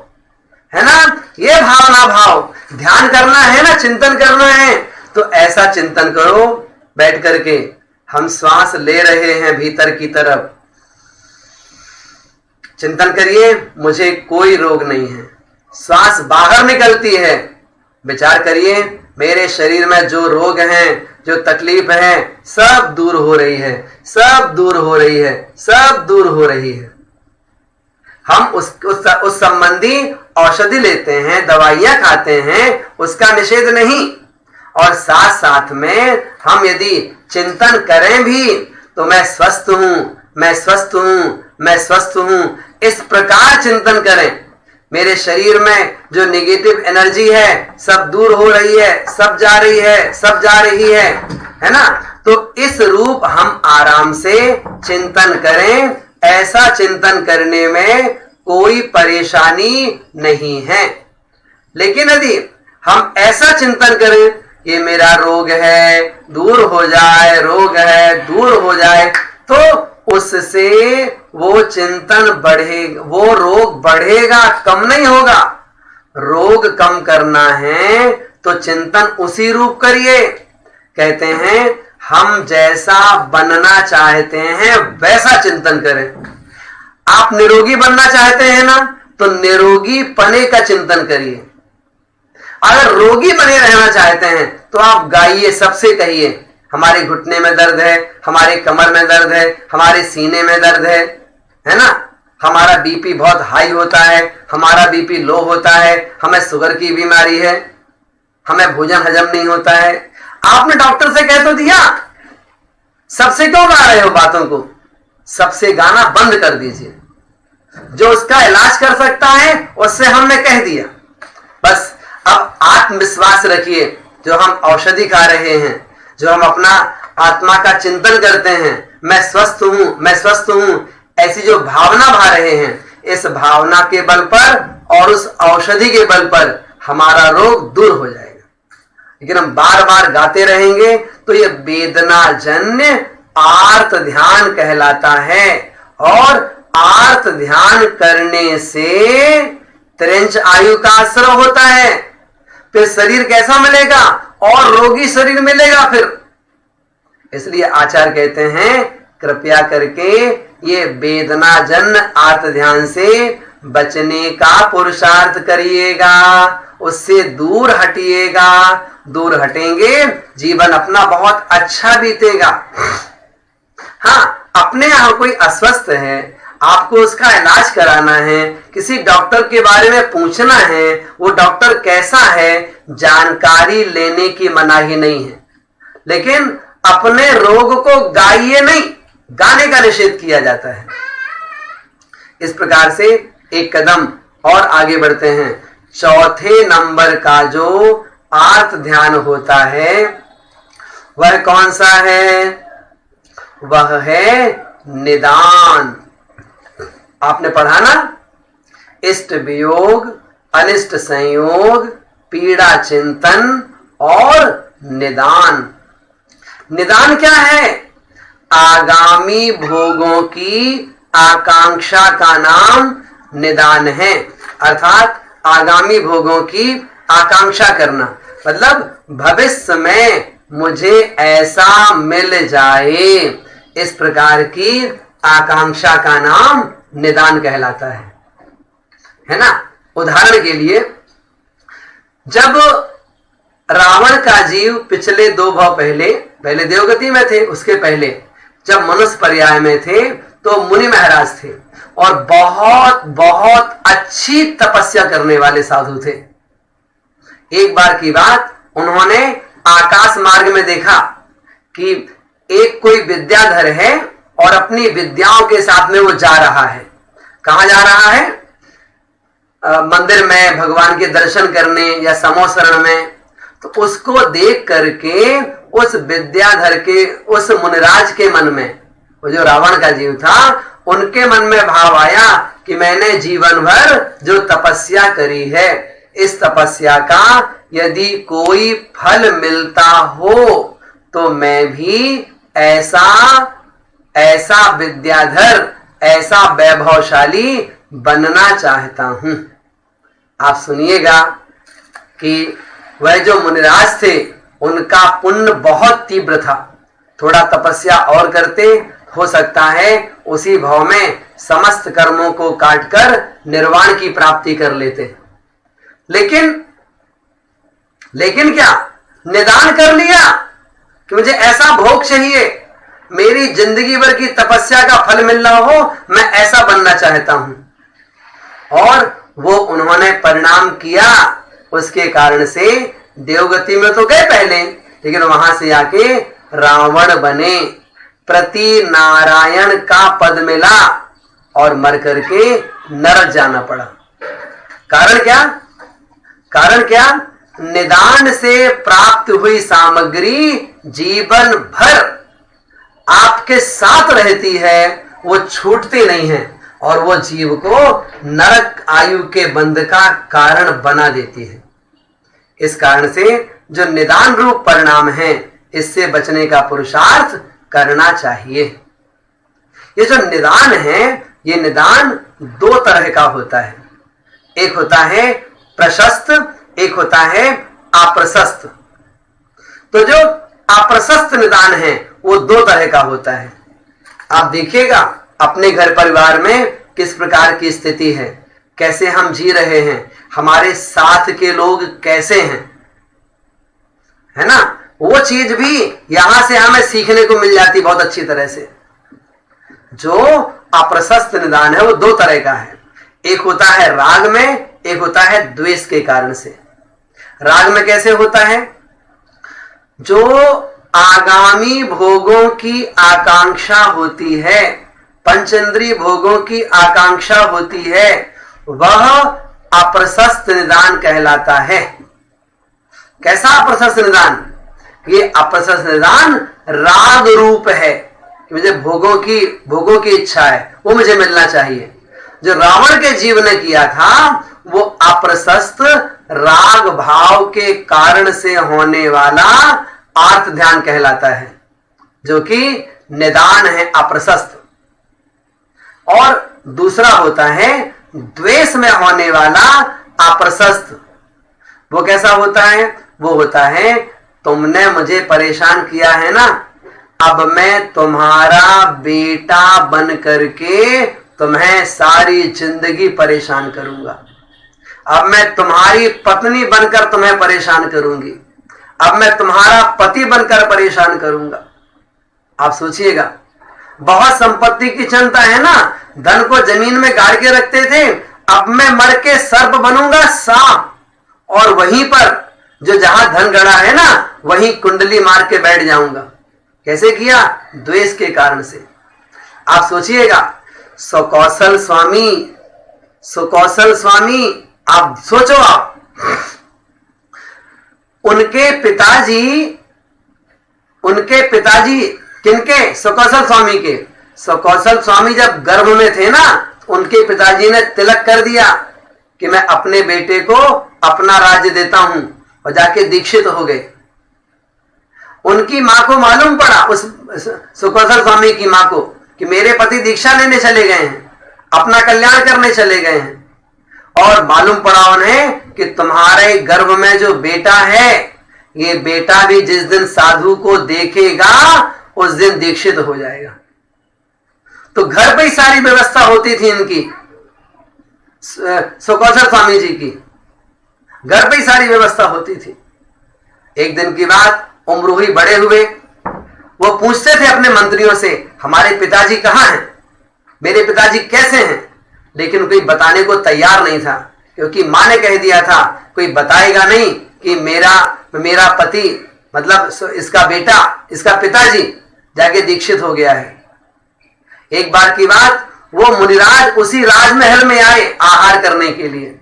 Speaker 2: है ना। ये भावना भाव ध्यान करना है ना, चिंतन करना है, तो ऐसा चिंतन करो बैठ करके। हम श्वास ले रहे हैं भीतर की तरफ, चिंतन करिए मुझे कोई रोग नहीं है। श्वास बाहर निकलती है, विचार करिए मेरे शरीर में जो रोग हैं, जो तकलीफ है, सब दूर हो रही है, सब दूर हो रही है, सब दूर हो रही है। हम उस संबंधी औषधि लेते हैं, दवाइयां खाते हैं, उसका निषेध नहीं, और साथ साथ में हम यदि चिंतन करें भी तो मैं स्वस्थ हूं, मैं स्वस्थ हूं, मैं स्वस्थ हूं, इस प्रकार चिंतन करें। मेरे शरीर में जो नेगेटिव एनर्जी है सब दूर हो रही है, सब जा रही है, सब जा रही है ना। तो इस रूप हम आराम से चिंतन करें, ऐसा चिंतन करने में कोई परेशानी नहीं है। लेकिन यदि हम ऐसा चिंतन करें ये मेरा रोग है, दूर हो जाए, रोग है, दूर हो जाए, तो उससे वो चिंतन बढ़ेगा, वो रोग बढ़ेगा, कम नहीं होगा। रोग कम करना है तो चिंतन उसी रूप करिए। कहते हैं हम जैसा बनना चाहते हैं वैसा चिंतन करें। आप निरोगी बनना चाहते हैं ना, तो निरोगी पने का चिंतन करिए। अगर रोगी बने रहना चाहते हैं तो आप गाइए, सबसे कहिए हमारे घुटने में दर्द है, हमारे कमर में दर्द है, हमारे सीने में दर्द है ना, हमारा बीपी बहुत हाई होता है, हमारा बीपी लो होता है, हमें शुगर की बीमारी है, हमें भोजन हजम नहीं होता है। आपने डॉक्टर से कह तो दिया, सबसे क्यों गा रहे हो बातों को? सबसे गाना बंद कर दीजिए। जो उसका इलाज कर सकता है उससे हमने कह दिया। बस अब आत्मविश्वास रखिए, जो हम औषधि खा रहे हैं, जो हम अपना आत्मा का चिंतन करते हैं, मैं स्वस्थ हूं, मैं स्वस्थ हूं, ऐसी जो भावना भा रहे हैं, इस भावना के बल पर और उस औषधि के बल पर हमारा रोग दूर हो जाएगा। लेकिन हम बार बार गाते रहेंगे तो ये वेदना जन्य आर्त ध्यान कहलाता है, और आर्त ध्यान करने से त्रिंच आयु का आश्रय होता है। फिर शरीर कैसा मिलेगा? और रोगी शरीर मिलेगा फिर। इसलिए आचार्य कहते हैं कृपया करके ये वेदना जन्य आर्त ध्यान से बचने का पुरुषार्थ करिएगा, उससे दूर हटिएगा। दूर हटेंगे जीवन अपना बहुत अच्छा बीतेगा। हाँ, अपने यहाँ कोई अस्वस्थ है, आपको उसका इलाज कराना है, किसी डॉक्टर के बारे में पूछना है, वो डॉक्टर कैसा है, जानकारी लेने की मनाही नहीं है। लेकिन अपने रोग को गाइए नहीं, गाने का निषेध किया जाता है। इस प्रकार से एक कदम और आगे बढ़ते हैं। चौथे नंबर का जो आर्त ध्यान होता है वह कौन सा है? वह है निदान। आपने पढ़ा ना, इष्ट वियोग, अनिष्ट संयोग, पीड़ा चिंतन और निदान। निदान क्या है? आगामी भोगों की आकांक्षा का नाम निदान है। अर्थात आगामी भोगों की आकांक्षा करना, मतलब भविष्य में मुझे ऐसा मिल जाए, इस प्रकार की आकांक्षा का नाम निदान कहलाता है ना। उदाहरण के लिए, जब रावण का जीव पिछले 2 भाव पहले देवगति में थे, उसके पहले जब मनुष्य पर्याय में थे तो मुनि महाराज थे और बहुत बहुत अच्छी तपस्या करने वाले साधु थे। एक बार की बात, उन्होंने आकाश मार्ग में देखा कि एक कोई विद्याधर है और अपनी विद्याओं के साथ में वो जा रहा है। कहां जा रहा है? मंदिर में भगवान के दर्शन करने या समोसरण में। तो उसको देख करके उस विद्याधर के, उस मुनिराज के मन में, वो जो रावण का जीव था, उनके मन में भाव आया कि मैंने जीवन भर जो तपस्या करी है, इस तपस्या का यदि कोई फल मिलता हो तो मैं भी ऐसा विद्याधर, ऐसा वैभवशाली बनना चाहता हूं। आप सुनिएगा कि वह जो मुनिराज थे उनका पुण्य बहुत तीव्र था। थोड़ा तपस्या और करते, हो सकता है उसी भाव में समस्त कर्मों को काटकर निर्वाण की प्राप्ति कर लेते। लेकिन क्या निदान कर लिया कि मुझे ऐसा भोग चाहिए, मेरी जिंदगी भर की तपस्या का फल मिल रहा हो, मैं ऐसा बनना चाहता हूं। और वो उन्होंने परिणाम किया। उसके कारण से देवगति में तो गए पहले, लेकिन वहां से आके रावण बने, प्रति नारायण का पद मिला और मर करके नरक जाना पड़ा। कारण क्या? निदान से प्राप्त हुई सामग्री जीवन भर आपके साथ रहती है, वो छूटती नहीं है और वो जीव को नरक आयु के बंध का कारण बना देती है। इस कारण से जो निदान रूप परिणाम है, इससे बचने का पुरुषार्थ करना चाहिए। ये जो निदान है, ये निदान 2 तरह का होता है। एक होता है प्रशस्त, एक होता है अप्रशस्त। तो जो अप्रशस्त निदान है वो 2 तरह का होता है। आप देखिएगा अपने घर परिवार में किस प्रकार की स्थिति है, कैसे हम जी रहे हैं, हमारे साथ के लोग कैसे हैं, है ना। वो चीज भी यहां से हमें सीखने को मिल जाती बहुत अच्छी तरह से। जो अप्रशस्त निदान है वो 2 तरह का है। एक होता है राग में, एक होता है द्वेष के कारण से। राग में कैसे होता है? जो आगामी भोगों की आकांक्षा होती है, पंचेंद्रिय भोगों की आकांक्षा होती है, वह अप्रशस्त निदान कहलाता है। कैसा अप्रशस्त निदान? ये अप्रशस्त निदान राग रूप है कि मुझे भोगों की इच्छा है, वो मुझे मिलना चाहिए। जो रावण के जीव ने किया था वो अप्रशस्त राग भाव के कारण से होने वाला आर्त ध्यान कहलाता है, जो कि निदान है अप्रशस्त। और दूसरा होता है द्वेष में होने वाला अप्रशस्त। वो कैसा होता है? वो होता है तुमने मुझे परेशान किया है ना, अब मैं तुम्हारा बेटा बन करके तुम्हें सारी जिंदगी परेशान करूंगा। अब मैं तुम्हारी पत्नी बनकर तुम्हें परेशान करूंगी। अब मैं तुम्हारा पति बनकर परेशान करूंगा। आप सोचिएगा, बहुत संपत्ति की चिंता है ना, धन को जमीन में गाड़ के रखते थे, अब मैं मर के सर्प बनूंगा, सांप, और वहीं पर जो जहां धन गड़ा है ना, वहीं कुंडली मार के बैठ जाऊंगा। कैसे किया? द्वेष के कारण से। आप सोचिएगा, सुकौशल स्वामी, आप सोचो, आप उनके पिताजी किनके? सुकौशल स्वामी के। सुकौशल स्वामी जब गर्भ में थे ना, उनके पिताजी ने तिलक कर दिया कि मैं अपने बेटे को अपना राज्य देता हूं, और जाके दीक्षित हो गए। उनकी मां को मालूम पड़ा, उस सुकौशल स्वामी की मां को, कि मेरे पति दीक्षा लेने चले गए हैं, अपना कल्याण करने चले गए हैं, और मालूम पड़ा उन्हें कि तुम्हारे गर्भ में जो बेटा है, ये बेटा भी जिस दिन साधु को देखेगा उस दिन दीक्षित हो जाएगा। तो घर पे ही सारी व्यवस्था होती थी इनकी, सुकौशल स्वामी जी की घर पे ही सारी व्यवस्था होती थी। एक दिन की बात, उम्र हुई, बड़े हुए, वो पूछते थे अपने मंत्रियों से, हमारे पिताजी कहाँ हैं, मेरे पिताजी कैसे हैं? लेकिन कोई बताने को तैयार नहीं था, क्योंकि मां ने कह दिया था कोई बताएगा नहीं कि मेरा पति, मतलब इसका बेटा, इसका पिताजी जाके दीक्षित हो गया है। एक बार की बात, वो मुनिराज उसी राजमहल में आए आहार करने के लिए।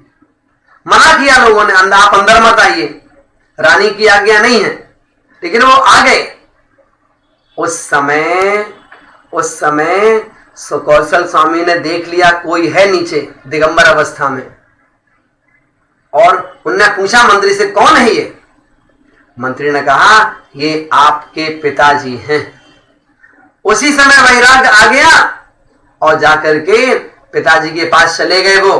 Speaker 2: मना किया लोगों ने, आप अंदर मत आइए, रानी की आज्ञा नहीं है, लेकिन वो आ गए। उस समय सुकौशल स्वामी ने देख लिया कोई है नीचे दिगंबर अवस्था में, और उनने पूछा मंत्री से, कौन है ये? मंत्री ने कहा, ये आपके पिताजी हैं। उसी समय वैराग्य आ गया, और जाकर के पिताजी के पास चले गए वो,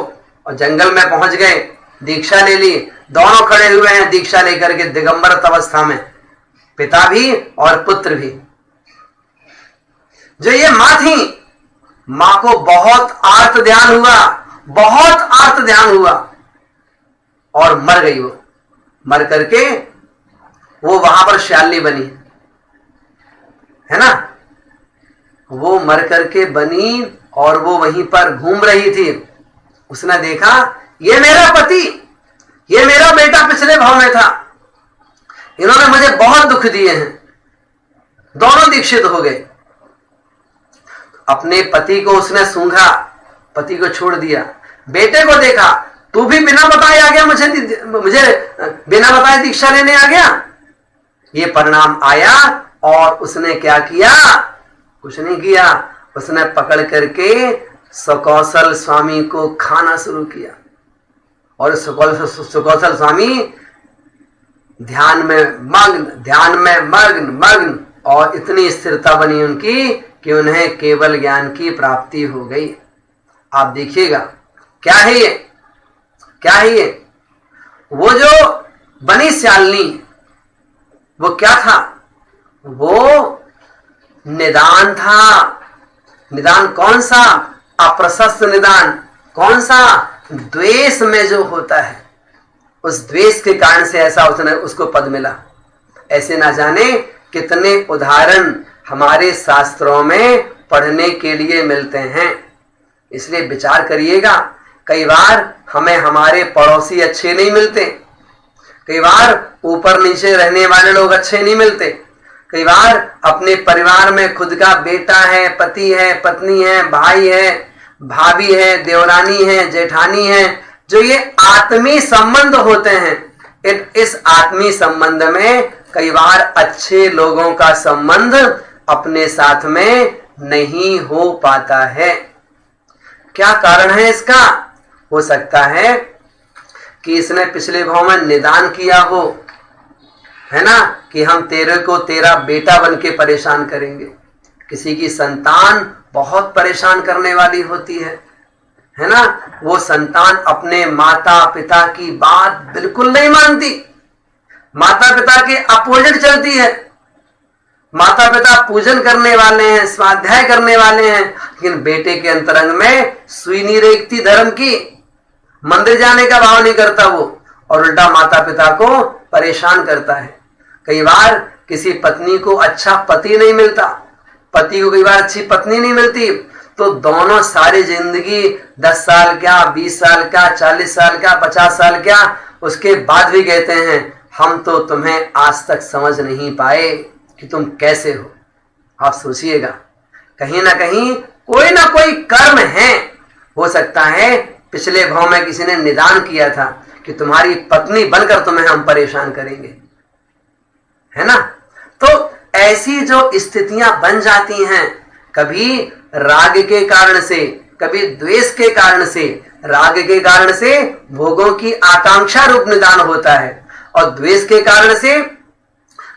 Speaker 2: और जंगल में पहुंच गए, दीक्षा ले ली। दोनों खड़े हुए हैं दीक्षा लेकर के दिगंबर अवस्था में, पिता भी और पुत्र भी। जो ये मां थी, मां को बहुत आर्त ध्यान हुआ, और मर गई। वो मर करके वो वहां पर श्याली बनी, है ना, वो मर करके बनी, और वो वहीं पर घूम रही थी। उसने देखा, ये मेरा पति, ये मेरा बेटा पिछले भाव में था, इन्होंने मुझे बहुत दुख दिए हैं। दोनों दीक्षित हो गए। अपने पति को उसने सूंघा, पति को छोड़ दिया। बेटे को देखा, तू भी बिना बताए आ गया, मुझे बिना बताए दीक्षा लेने आ गया। ये परिणाम आया, और उसने क्या किया? कुछ नहीं किया, उसने पकड़ करके सुकौशल स्वामी को खाना शुरू किया। और सुकौशल स्वामी ध्यान में मग्न, और इतनी स्थिरता बनी उनकी कि उन्हें केवल ज्ञान की प्राप्ति हो गई। आप देखिएगा, क्या है ये? वो जो बनी श्यालिनी, वो क्या था? वो निदान था। निदान कौन सा? अप्रशस्त निदान। कौन सा? द्वेष में जो होता है, उस द्वेष के कारण से ऐसा उसको पद मिला। ऐसे ना जाने कितने उदाहरण हमारे शास्त्रों में पढ़ने के लिए मिलते हैं। इसलिए विचार करिएगा, कई बार हमें हमारे पड़ोसी अच्छे नहीं मिलते, कई बार ऊपर नीचे रहने वाले लोग अच्छे नहीं मिलते, कई बार अपने परिवार में खुद का बेटा है, पति है, पत्नी है, भाई है, भाभी है, देवरानी है, जेठानी है, जो ये आत्मीय संबंध होते हैं। इस आत्मीय संबंध में कई बार अच्छे लोगों का संबंध अपने साथ में नहीं हो पाता है। क्या कारण है इसका? हो सकता है कि इसने पिछले भाव में निदान किया हो, है ना, कि हम तेरे को तेरा बेटा बन के परेशान करेंगे। किसी की संतान बहुत परेशान करने वाली होती है ना, वो संतान अपने माता पिता की बात बिल्कुल नहीं मानती, माता पिता के अपोजिट चलती है। माता पिता पूजन करने वाले हैं, स्वाध्याय करने वाले हैं, लेकिन बेटे के अंतरंग में सुई नहीं रेखती धर्म की, मंदिर जाने का भाव नहीं करता वो, और उल्टा माता पिता को परेशान करता है। कई बार किसी पत्नी को अच्छा पति नहीं मिलता, पति को कई बार अच्छी पत्नी नहीं मिलती, तो दोनों सारी जिंदगी 10 साल क्या, 20 साल क्या, 40 साल क्या, 50 साल क्या, उसके बाद भी कहते हैं हम तो तुम्हें आज तक समझ नहीं पाए कि तुम कैसे हो। आप सोचिएगा, कहीं ना कहीं कोई ना कोई कर्म है। हो सकता है पिछले भाव में किसी ने निदान किया था कि तुम्हारी पत्नी बनकर तुम्हें हम परेशान करेंगे, है ना। तो ऐसी जो स्थितियां बन जाती हैं, कभी राग के कारण से, कभी द्वेष के कारण से। राग के कारण से भोगों की आकांक्षा रूप निदान होता है, और द्वेष के कारण से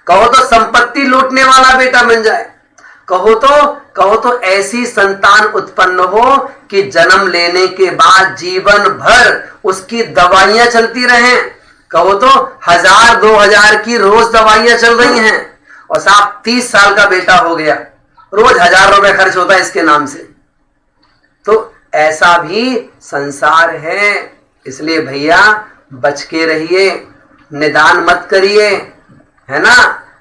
Speaker 2: कहो तो संपत्ति लूटने वाला बेटा बन जाए, कहो तो ऐसी संतान उत्पन्न हो कि जन्म लेने के बाद जीवन भर उसकी दवाइयां चलती रहें। कहो तो 1000-2000 की रोज दवाइयां चल रही हैं, और साहब 30 साल का बेटा हो गया, रोज 1000 रुपए खर्च होता है इसके नाम से। तो ऐसा भी संसार है। इसलिए भैया बच के रहिए, निदान मत करिए, है ना।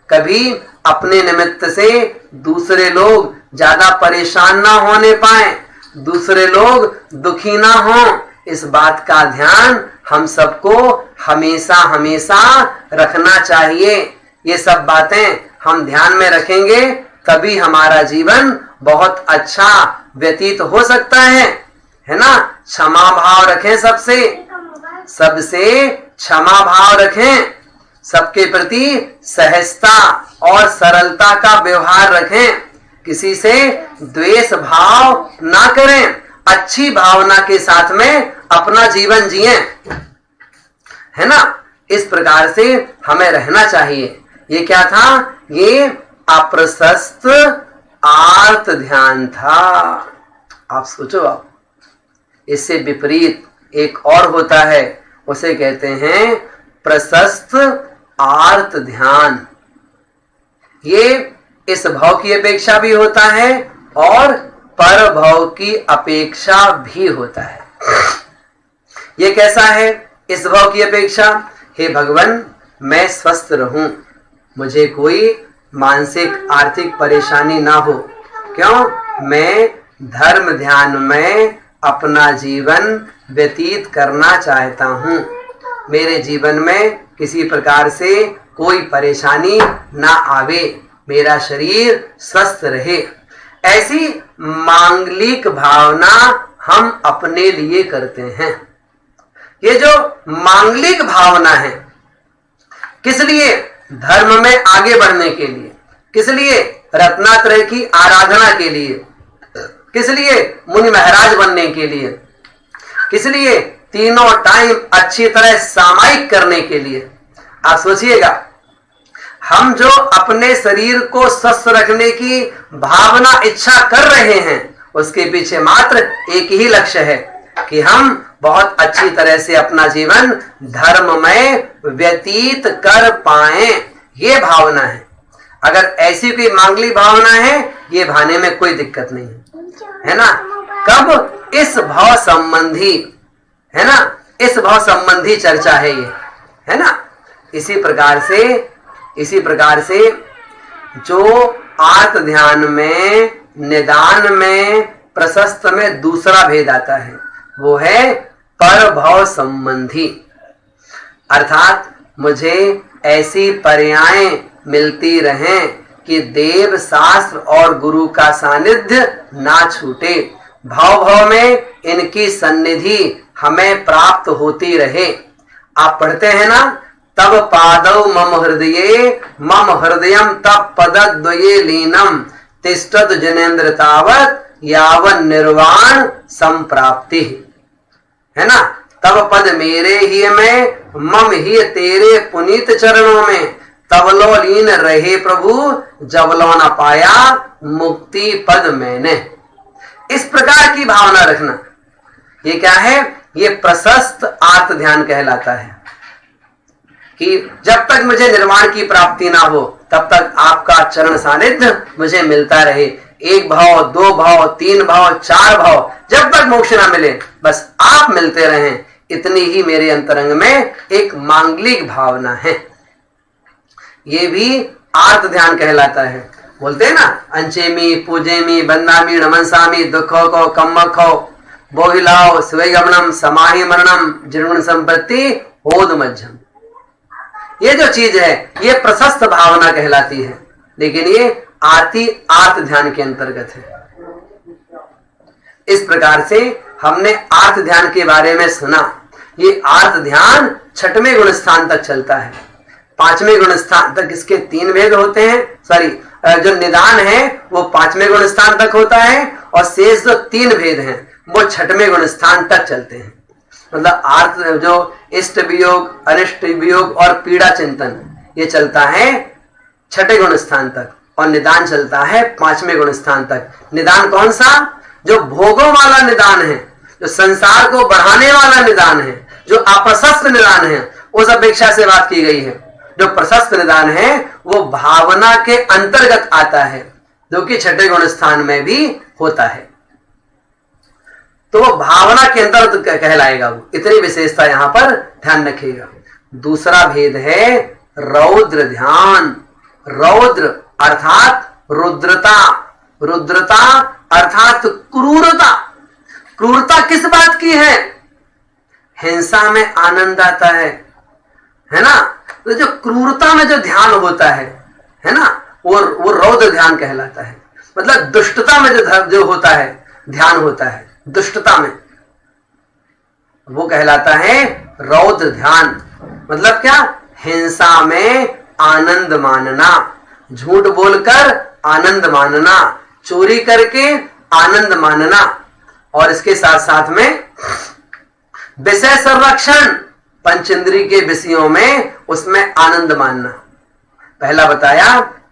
Speaker 2: कभी अपने निमित्त से दूसरे लोग ज्यादा परेशान ना होने पाए, दूसरे लोग दुखी ना हो, इस बात का ध्यान हम सबको हमेशा हमेशा रखना चाहिए। ये सब बातें हम ध्यान में रखेंगे तभी हमारा जीवन बहुत अच्छा व्यतीत हो सकता है ना। क्षमा भाव रखें, सबसे क्षमा भाव रखें, सबके प्रति सहजता और सरलता का व्यवहार रखें, किसी से द्वेष भाव ना करें, अच्छी भावना के साथ में अपना जीवन जिएं, है ना। इस प्रकार से हमें रहना चाहिए। ये क्या था? ये अप्रशस्त आर्त ध्यान था। आप सोचो, आप इससे विपरीत एक और होता है, उसे कहते हैं प्रशस्त आर्त ध्यान। ये इस भाव की अपेक्षा भी होता है और पर भाव की अपेक्षा भी होता है। ये कैसा है इस भाव की अपेक्षा? हे भगवान, मैं स्वस्थ रहूं, मुझे कोई मानसिक आर्थिक परेशानी ना हो। क्यों? मैं धर्म ध्यान में अपना जीवन व्यतीत करना चाहता हूं, मेरे जीवन में किसी प्रकार से कोई परेशानी ना आवे, मेरा शरीर स्वस्थ रहे। ऐसी मांगलिक भावना हम अपने लिए करते हैं। ये जो मांगलिक भावना है, किस लिए? धर्म में आगे बढ़ने के लिए। किस लिए? रत्नात्रय की आराधना के लिए। किस लिए? मुनि महाराज बनने के लिए। किस लिए? तीनों टाइम अच्छी तरह सामायिक करने के लिए। आप सोचिएगा, हम जो अपने शरीर को स्वस्थ रखने की भावना इच्छा कर रहे हैं, उसके पीछे मात्र एक ही लक्ष्य है कि हम बहुत अच्छी तरह से अपना जीवन धर्म में व्यतीत कर पाएं। ये भावना है। अगर ऐसी कोई मांगलिक भावना है, ये भाने में कोई दिक्कत नहीं है ना। कब? इस भाव संबंधी, है ना, इस भाव संबंधी चर्चा है ये, है ना। इसी प्रकार से जो आर्त ध्यान में, निदान में, प्रशस्त में दूसरा भेद आता है, वो है पर भाव संबंधी। अर्थात मुझे ऐसी पर्यायें मिलती रहें कि देव शास्त्र और गुरु का सानिध्य ना छूटे, भाव भाव में इनकी सन्निधि हमें प्राप्त होती रहे। आप पढ़ते हैं ना, तब पादौ मम हृदयम तब पदद्वये लीनम तिष्ठत जनेन्द्र तावत यावन निर्वाण संप्राप्ति, है ना। तब पद मेरे ही में, मम ही तेरे पुनीत चरणों में, तब लो लीन रहे प्रभु, जब लो न पाया मुक्ति पद मैंने। इस प्रकार की भावना रखना, ये क्या है? ये प्रशस्त आत्म ध्यान कहलाता है कि जब तक मुझे निर्वाण की प्राप्ति ना हो, तब तक आपका चरण सानिध्य मुझे मिलता रहे। 1 भाव, 2 भाव, 3 भाव, 4 भाव, जब तक मोक्ष ना मिले, बस आप मिलते रहें, इतनी ही मेरे अंतरंग में एक मांगलिक भावना है। ये भी आर्त ध्यान कहलाता है। बोलते हैं ना, अंचेमी पूजेमी बंदामी नमनसामी दुखो को कम्मखो बोहिलाओ स्वेगमनम समाहि मरणम जीर्ण संपत्ति होद मध्यम। ये जो चीज है, ये प्रशस्त भावना कहलाती है। लेकिन ये आति आर्त ध्यान के अंतर्गत है। इस प्रकार से हमने आर्त ध्यान के बारे में सुना। ये आर्त ध्यान 6वें गुण स्थान तक चलता है। 5वें गुण स्थान तक इसके 3 भेद होते हैं। सॉरी, जो निदान है वो 5वें गुण स्थान तक होता है और शेष जो 3 भेद हैं वो 6वें गुण स्थान तक चलते हैं। मतलब आर्त जो इष्ट वियोग, अनिष्ट वियोग और पीड़ा चिंतन ये चलता है 6ठे गुण स्थान तक और निदान चलता है 5वें गुण स्थान तक। निदान कौन सा? जो भोगों वाला निदान है, जो संसार को बढ़ाने वाला निदान है, जो अप्रशस्त निदान है, उस अपेक्षा से बात की गई है। जो प्रशस्त निदान है वो भावना के अंतर्गत आता है, जो कि 6ठे गुण स्थान में भी होता है। तो वो भावना के अंतर्गत कहलाएगा। वो इतनी विशेषता यहां पर ध्यान रखिएगा। दूसरा भेद है रौद्र ध्यान। रौद्र अर्थात रुद्रता, रुद्रता अर्थात क्रूरता। क्रूरता किस बात की है? हिंसा में आनंद आता है ना? तो जो क्रूरता में जो ध्यान होता है ना, वो रौद्र ध्यान कहलाता है। मतलब दुष्टता में जो होता है, ध्यान होता है दुष्टता में, वो कहलाता है रौद्र ध्यान। मतलब क्या? हिंसा में आनंद मानना, झूठ बोलकर आनंद मानना, चोरी करके आनंद मानना, और इसके साथ साथ में विषय संरक्षण, पंचेंद्रिय के विषयों में उसमें आनंद मानना। पहला बताया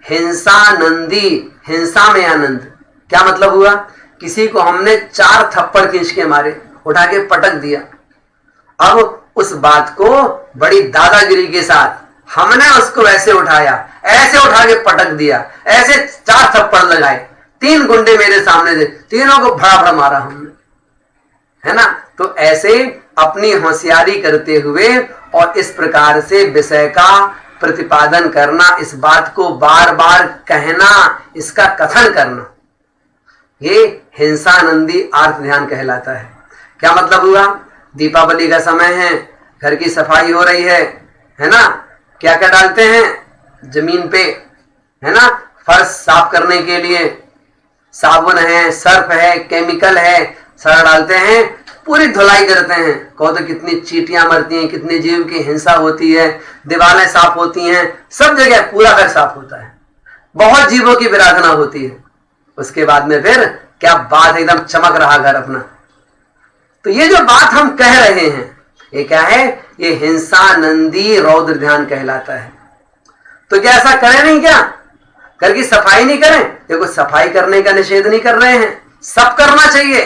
Speaker 2: हिंसानंदी, हिंसा में आनंद। क्या मतलब हुआ? किसी को हमने 4 थप्पड़ खींच के मारे, उठा के पटक दिया। अब उस बात को बड़ी दादागिरी के साथ हमने उसको ऐसे उठाया, ऐसे उठा के पटक दिया, ऐसे 4 थप्पड़ लगाए। 3 गुंडे मेरे सामने थे, तीनों को भड़ा मारा हमने, है ना? तो ऐसे अपनी होशियारी करते हुए और इस प्रकार से विषय का प्रतिपादन करना, इस बात को बार बार कहना, इसका कथन करना, ये हिंसानंदी आर्त ध्यान कहलाता है। क्या मतलब हुआ? दीपावली का समय है, घर की सफाई हो रही है ना? क्या क्या डालते हैं जमीन पे, है ना? फर्श साफ करने के लिए साबुन है, सर्फ है, केमिकल है, सारा डालते हैं, पूरी धुलाई करते हैं। कहो तो कितनी चींटियां मरती हैं, कितनी जीव की हिंसा होती है, दीवारें साफ होती हैं, सब जगह पूरा घर साफ होता है, बहुत जीवों की विराधना होती है। उसके बाद में फिर क्या बात, एकदम चमक रहा घर अपना। तो ये जो बात हम कह रहे हैं ये क्या है? ये हिंसानंदी रौद्र ध्यान कहलाता है। तो क्या ऐसा करें नहीं? क्या घर की सफाई नहीं करें? देखो, सफाई करने का निषेध नहीं कर रहे हैं, सब करना चाहिए,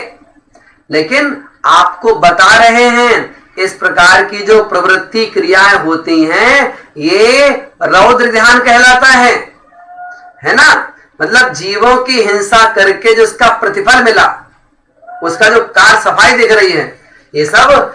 Speaker 2: लेकिन आपको बता रहे हैं इस प्रकार की जो प्रवृत्ति क्रियाएं होती हैं ये रौद्र ध्यान कहलाता है ना? मतलब जीवों की हिंसा करके जो उसका प्रतिफल मिला, उसका जो कार सफाई दिख रही है, ये सब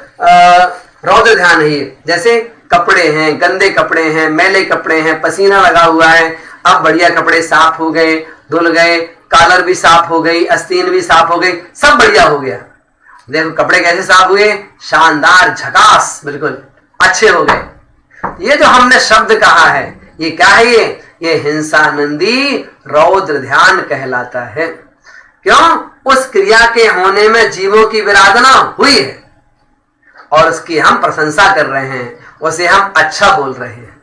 Speaker 2: रौद्र ध्यान है। जैसे कपड़े हैं, गंदे कपड़े हैं, मैले कपड़े हैं, पसीना लगा हुआ है, अब बढ़िया कपड़े साफ हो गए, धुल गए, कॉलर भी साफ हो गई, आस्तीन भी साफ हो गई, सब बढ़िया हो गया। देखो कपड़े कैसे साफ हुए, शानदार, झकास, बिल्कुल अच्छे हो गए। ये जो हमने शब्द कहा है ये क्या है? ये हिंसानंदी रौद्र ध्यान कहलाता है। क्यों? उस क्रिया के होने में जीवों की विराधना हुई है और उसकी हम प्रशंसा कर रहे हैं, उसे हम अच्छा बोल रहे हैं।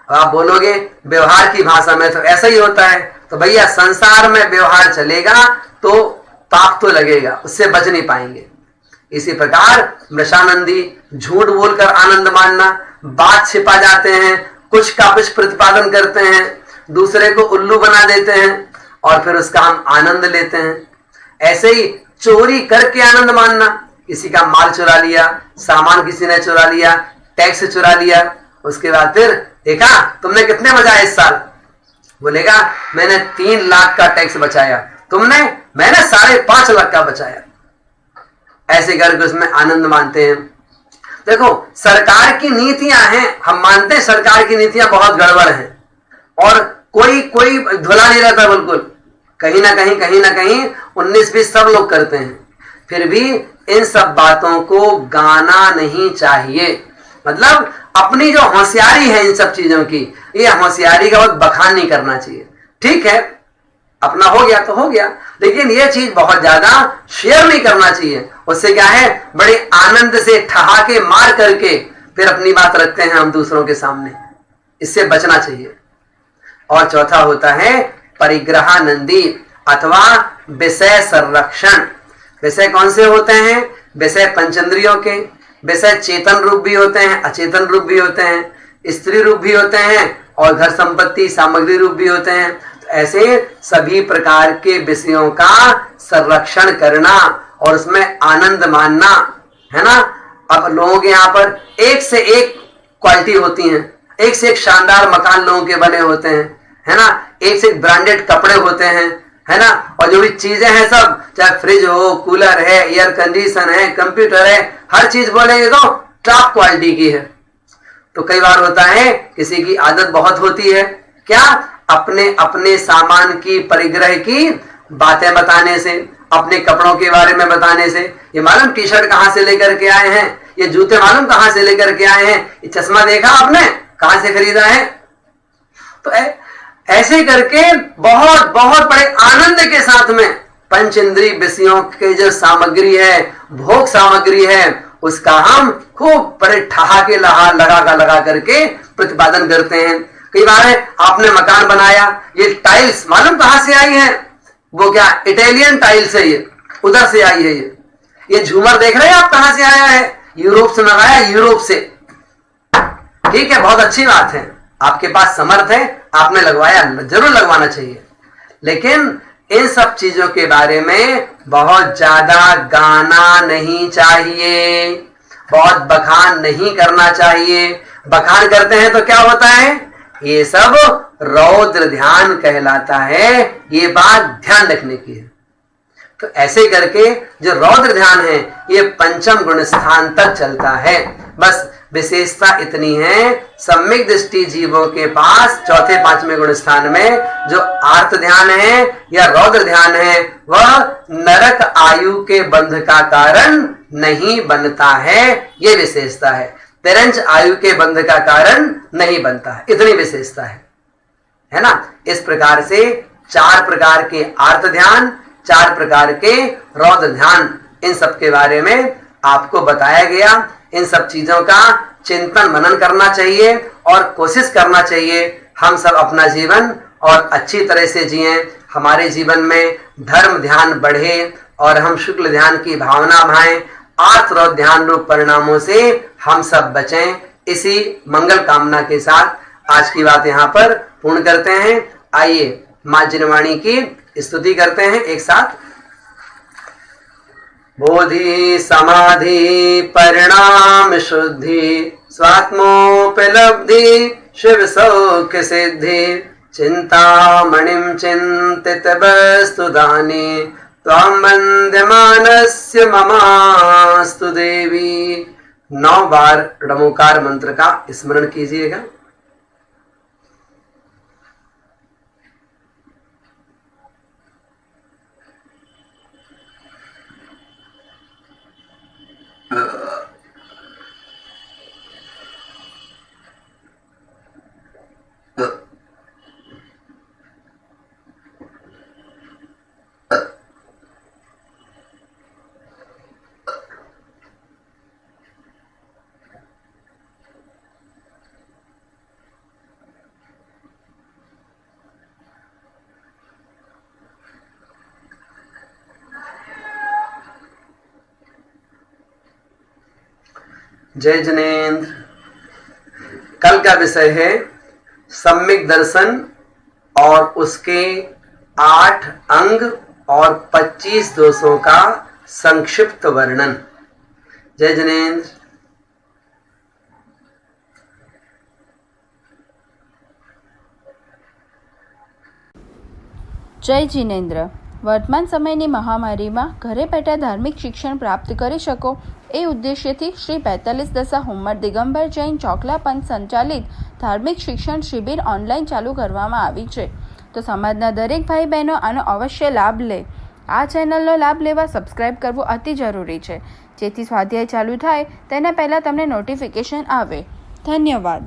Speaker 2: आप बोलोगे व्यवहार की भाषा में तो ऐसा ही होता है, तो भैया संसार में व्यवहार चलेगा तो पाप तो लगेगा, उससे बच नहीं पाएंगे। इसी प्रकार मृषानंदी, झूठ बोलकर आनंद मानना, बात छिपा जाते हैं, कुछ का कुछ प्रतिपादन करते हैं, दूसरे को उल्लू बना देते हैं और फिर उसका हम आनंद लेते हैं। ऐसे ही चोरी करके आनंद मानना, किसी का माल चुरा लिया, सामान किसी ने चुरा लिया, टैक्स चुरा लिया, उसके बाद फिर देखा तुमने कितने बचाए इस साल, बोलेगा मैंने 3 लाख का टैक्स बचाया, तुमने, मैंने 5.5 लाख का बचाया। ऐसे करके उसमें आनंद मानते हैं। देखो सरकार की नीतियां हैं, हम मानते हैं सरकार की नीतियां बहुत गड़बड़ हैं और कोई धुला नहीं रहता, बिल्कुल कहीं ना कहीं 19-20 सब लोग करते हैं, फिर भी इन सब बातों को गाना नहीं चाहिए। मतलब अपनी जो होशियारी है इन सब चीजों की, ये होशियारी का बहुत बखान नहीं करना चाहिए। ठीक है, अपना हो गया तो हो गया, लेकिन ये चीज बहुत ज्यादा शेयर नहीं करना चाहिए। उससे क्या है, बड़े आनंद से ठहाके मार करके फिर अपनी बात रखते हैं हम दूसरों के सामने, इससे बचना चाहिए। और चौथा होता है परिग्रहानंदी अथवा विषय संरक्षण। विषय कौन से होते हैं? विषय पंचेंद्रियों के। विषय चेतन रूप भी होते हैं, अचेतन रूप भी होते हैं, स्त्री रूप भी होते हैं और घर संपत्ति सामग्री रूप भी होते हैं। तो ऐसे सभी प्रकार के विषयों का संरक्षण करना और उसमें आनंद मानना, है ना। अब लोगों के यहाँ पर एक से एक क्वालिटी होती है, एक से एक शानदार मकान लोगों के बने होते हैं, है ना, एक से एक ब्रांडेड कपड़े होते हैं, है ना, और जो भी चीजें हैं सब, चाहे फ्रिज हो, कूलर है, एयर कंडीशन है, कंप्यूटर है, हर चीज बोलेंगे तो टॉप क्वालिटी की है। तो कई बार होता है किसी की आदत बहुत होती है क्या, अपने अपने सामान की परिग्रह की बातें बताने से, अपने कपड़ों के बारे में बताने से, ये मालूम टी शर्ट कहां से लेकर के आए हैं, ये जूते मालूम कहां से लेकर के आए हैं, ये चश्मा देखा आपने कहां से खरीदा है। तो ऐसे करके बहुत बहुत बड़े आनंद के साथ में पंच इंद्रिय विषयों के जो सामग्री है, भोग सामग्री है, उसका हम खूब बड़े ठहाके लगा करके प्रतिपादन करते हैं। कई बार आपने मकान बनाया, ये टाइल्स मालूम कहां से आई है, वो क्या इटालियन टाइल्स है, ये उधर से आई है। ये झूमर देख रहे हैं आप कहां से आया है, यूरोप से मंगाया, यूरोप से। ठीक है, बहुत अच्छी बात है, आपके पास समर्थ है, आपने लगवाया, जरूर लगवाना चाहिए। लेकिन इन सब चीजों के बारे में बहुत ज्यादा गाना नहीं चाहिए, बहुत बखान नहीं करना चाहिए। बखान करते हैं तो क्या होता है, ये सब रौद्र ध्यान कहलाता है। ये बात ध्यान रखने की है। तो ऐसे करके जो रौद्र ध्यान है ये पंचम गुण स्थान तक चलता है। बस विशेषता इतनी है, सम्यक दृष्टि जीवों के पास चौथे पांचवें गुण स्थान में जो आर्त ध्यान है या रौद्र ध्यान है, वह नरक आयु के बंध का कारण नहीं बनता है। ये विशेषता है, तिरंज आयु के बंध का कारण नहीं बनता है, इतनी विशेषता है ना। इस प्रकार से चार प्रकार के आर्त ध्यान, चार प्रकार के रौद्र ध्यान, इन सब के बारे में आपको बताया गया। इन सब चीजों का चिंतन मनन करना चाहिए और कोशिश करना चाहिए हम सब अपना जीवन और अच्छी तरह से जिएं, हमारे जीवन में धर्म ध्यान बढ़े और हम शुक्ल ध्यान की भावना भाएं, आर्त रौद्र ध्यान रूप परिणामों से हम सब बचें। इसी मंगल कामना के साथ आज की बात यहाँ पर पूर्ण करते हैं। आइए मां जिनवाणी की स्तुति करते हैं एक साथ। बोधि समाधि परिणाम शुद्धि स्वात्मोपलब्धि शिव सौख्य सिद्धि चिंतामणिं चिंतित वस्तु दानी त्वां वन्द्यमानस्य ममास्तु देवी। 9 बार णमोकार मंत्र का स्मरण कीजिएगा। जय जिनेन्द्र। कल का विषय है सम्यक दर्शन और उसके 8 अंग और 25 दोषों का संक्षिप्त वर्णन। जय जिनेन्द्र।
Speaker 1: જય જિનેન્દ્ર। વર્તમાન સમયની મહામારીમાં ઘરે બેઠા ધાર્મિક શિક્ષણ પ્રાપ્ત કરી શકો એ ઉદ્દેશ્યથી શ્રી 45 દશા હોમર દિગંબર જૈન ચોકલા પંથ સંચાલિત ધાર્મિક શિક્ષણ શિબિર ઓનલાઈન ચાલુ કરવામાં આવી છે। તો સમાજના દરેક ભાઈ બહેનો આનો અવશ્ય લાભ લે। આ ચેનલનો લાભ લેવા સબસ્ક્રાઇબ કરવું અતિ જરૂરી છે, જેથી સ્વાધ્યાય ચાલુ થાય તેના પહેલાં તમને નોટિફિકેશન આવે। ધન્યવાદ।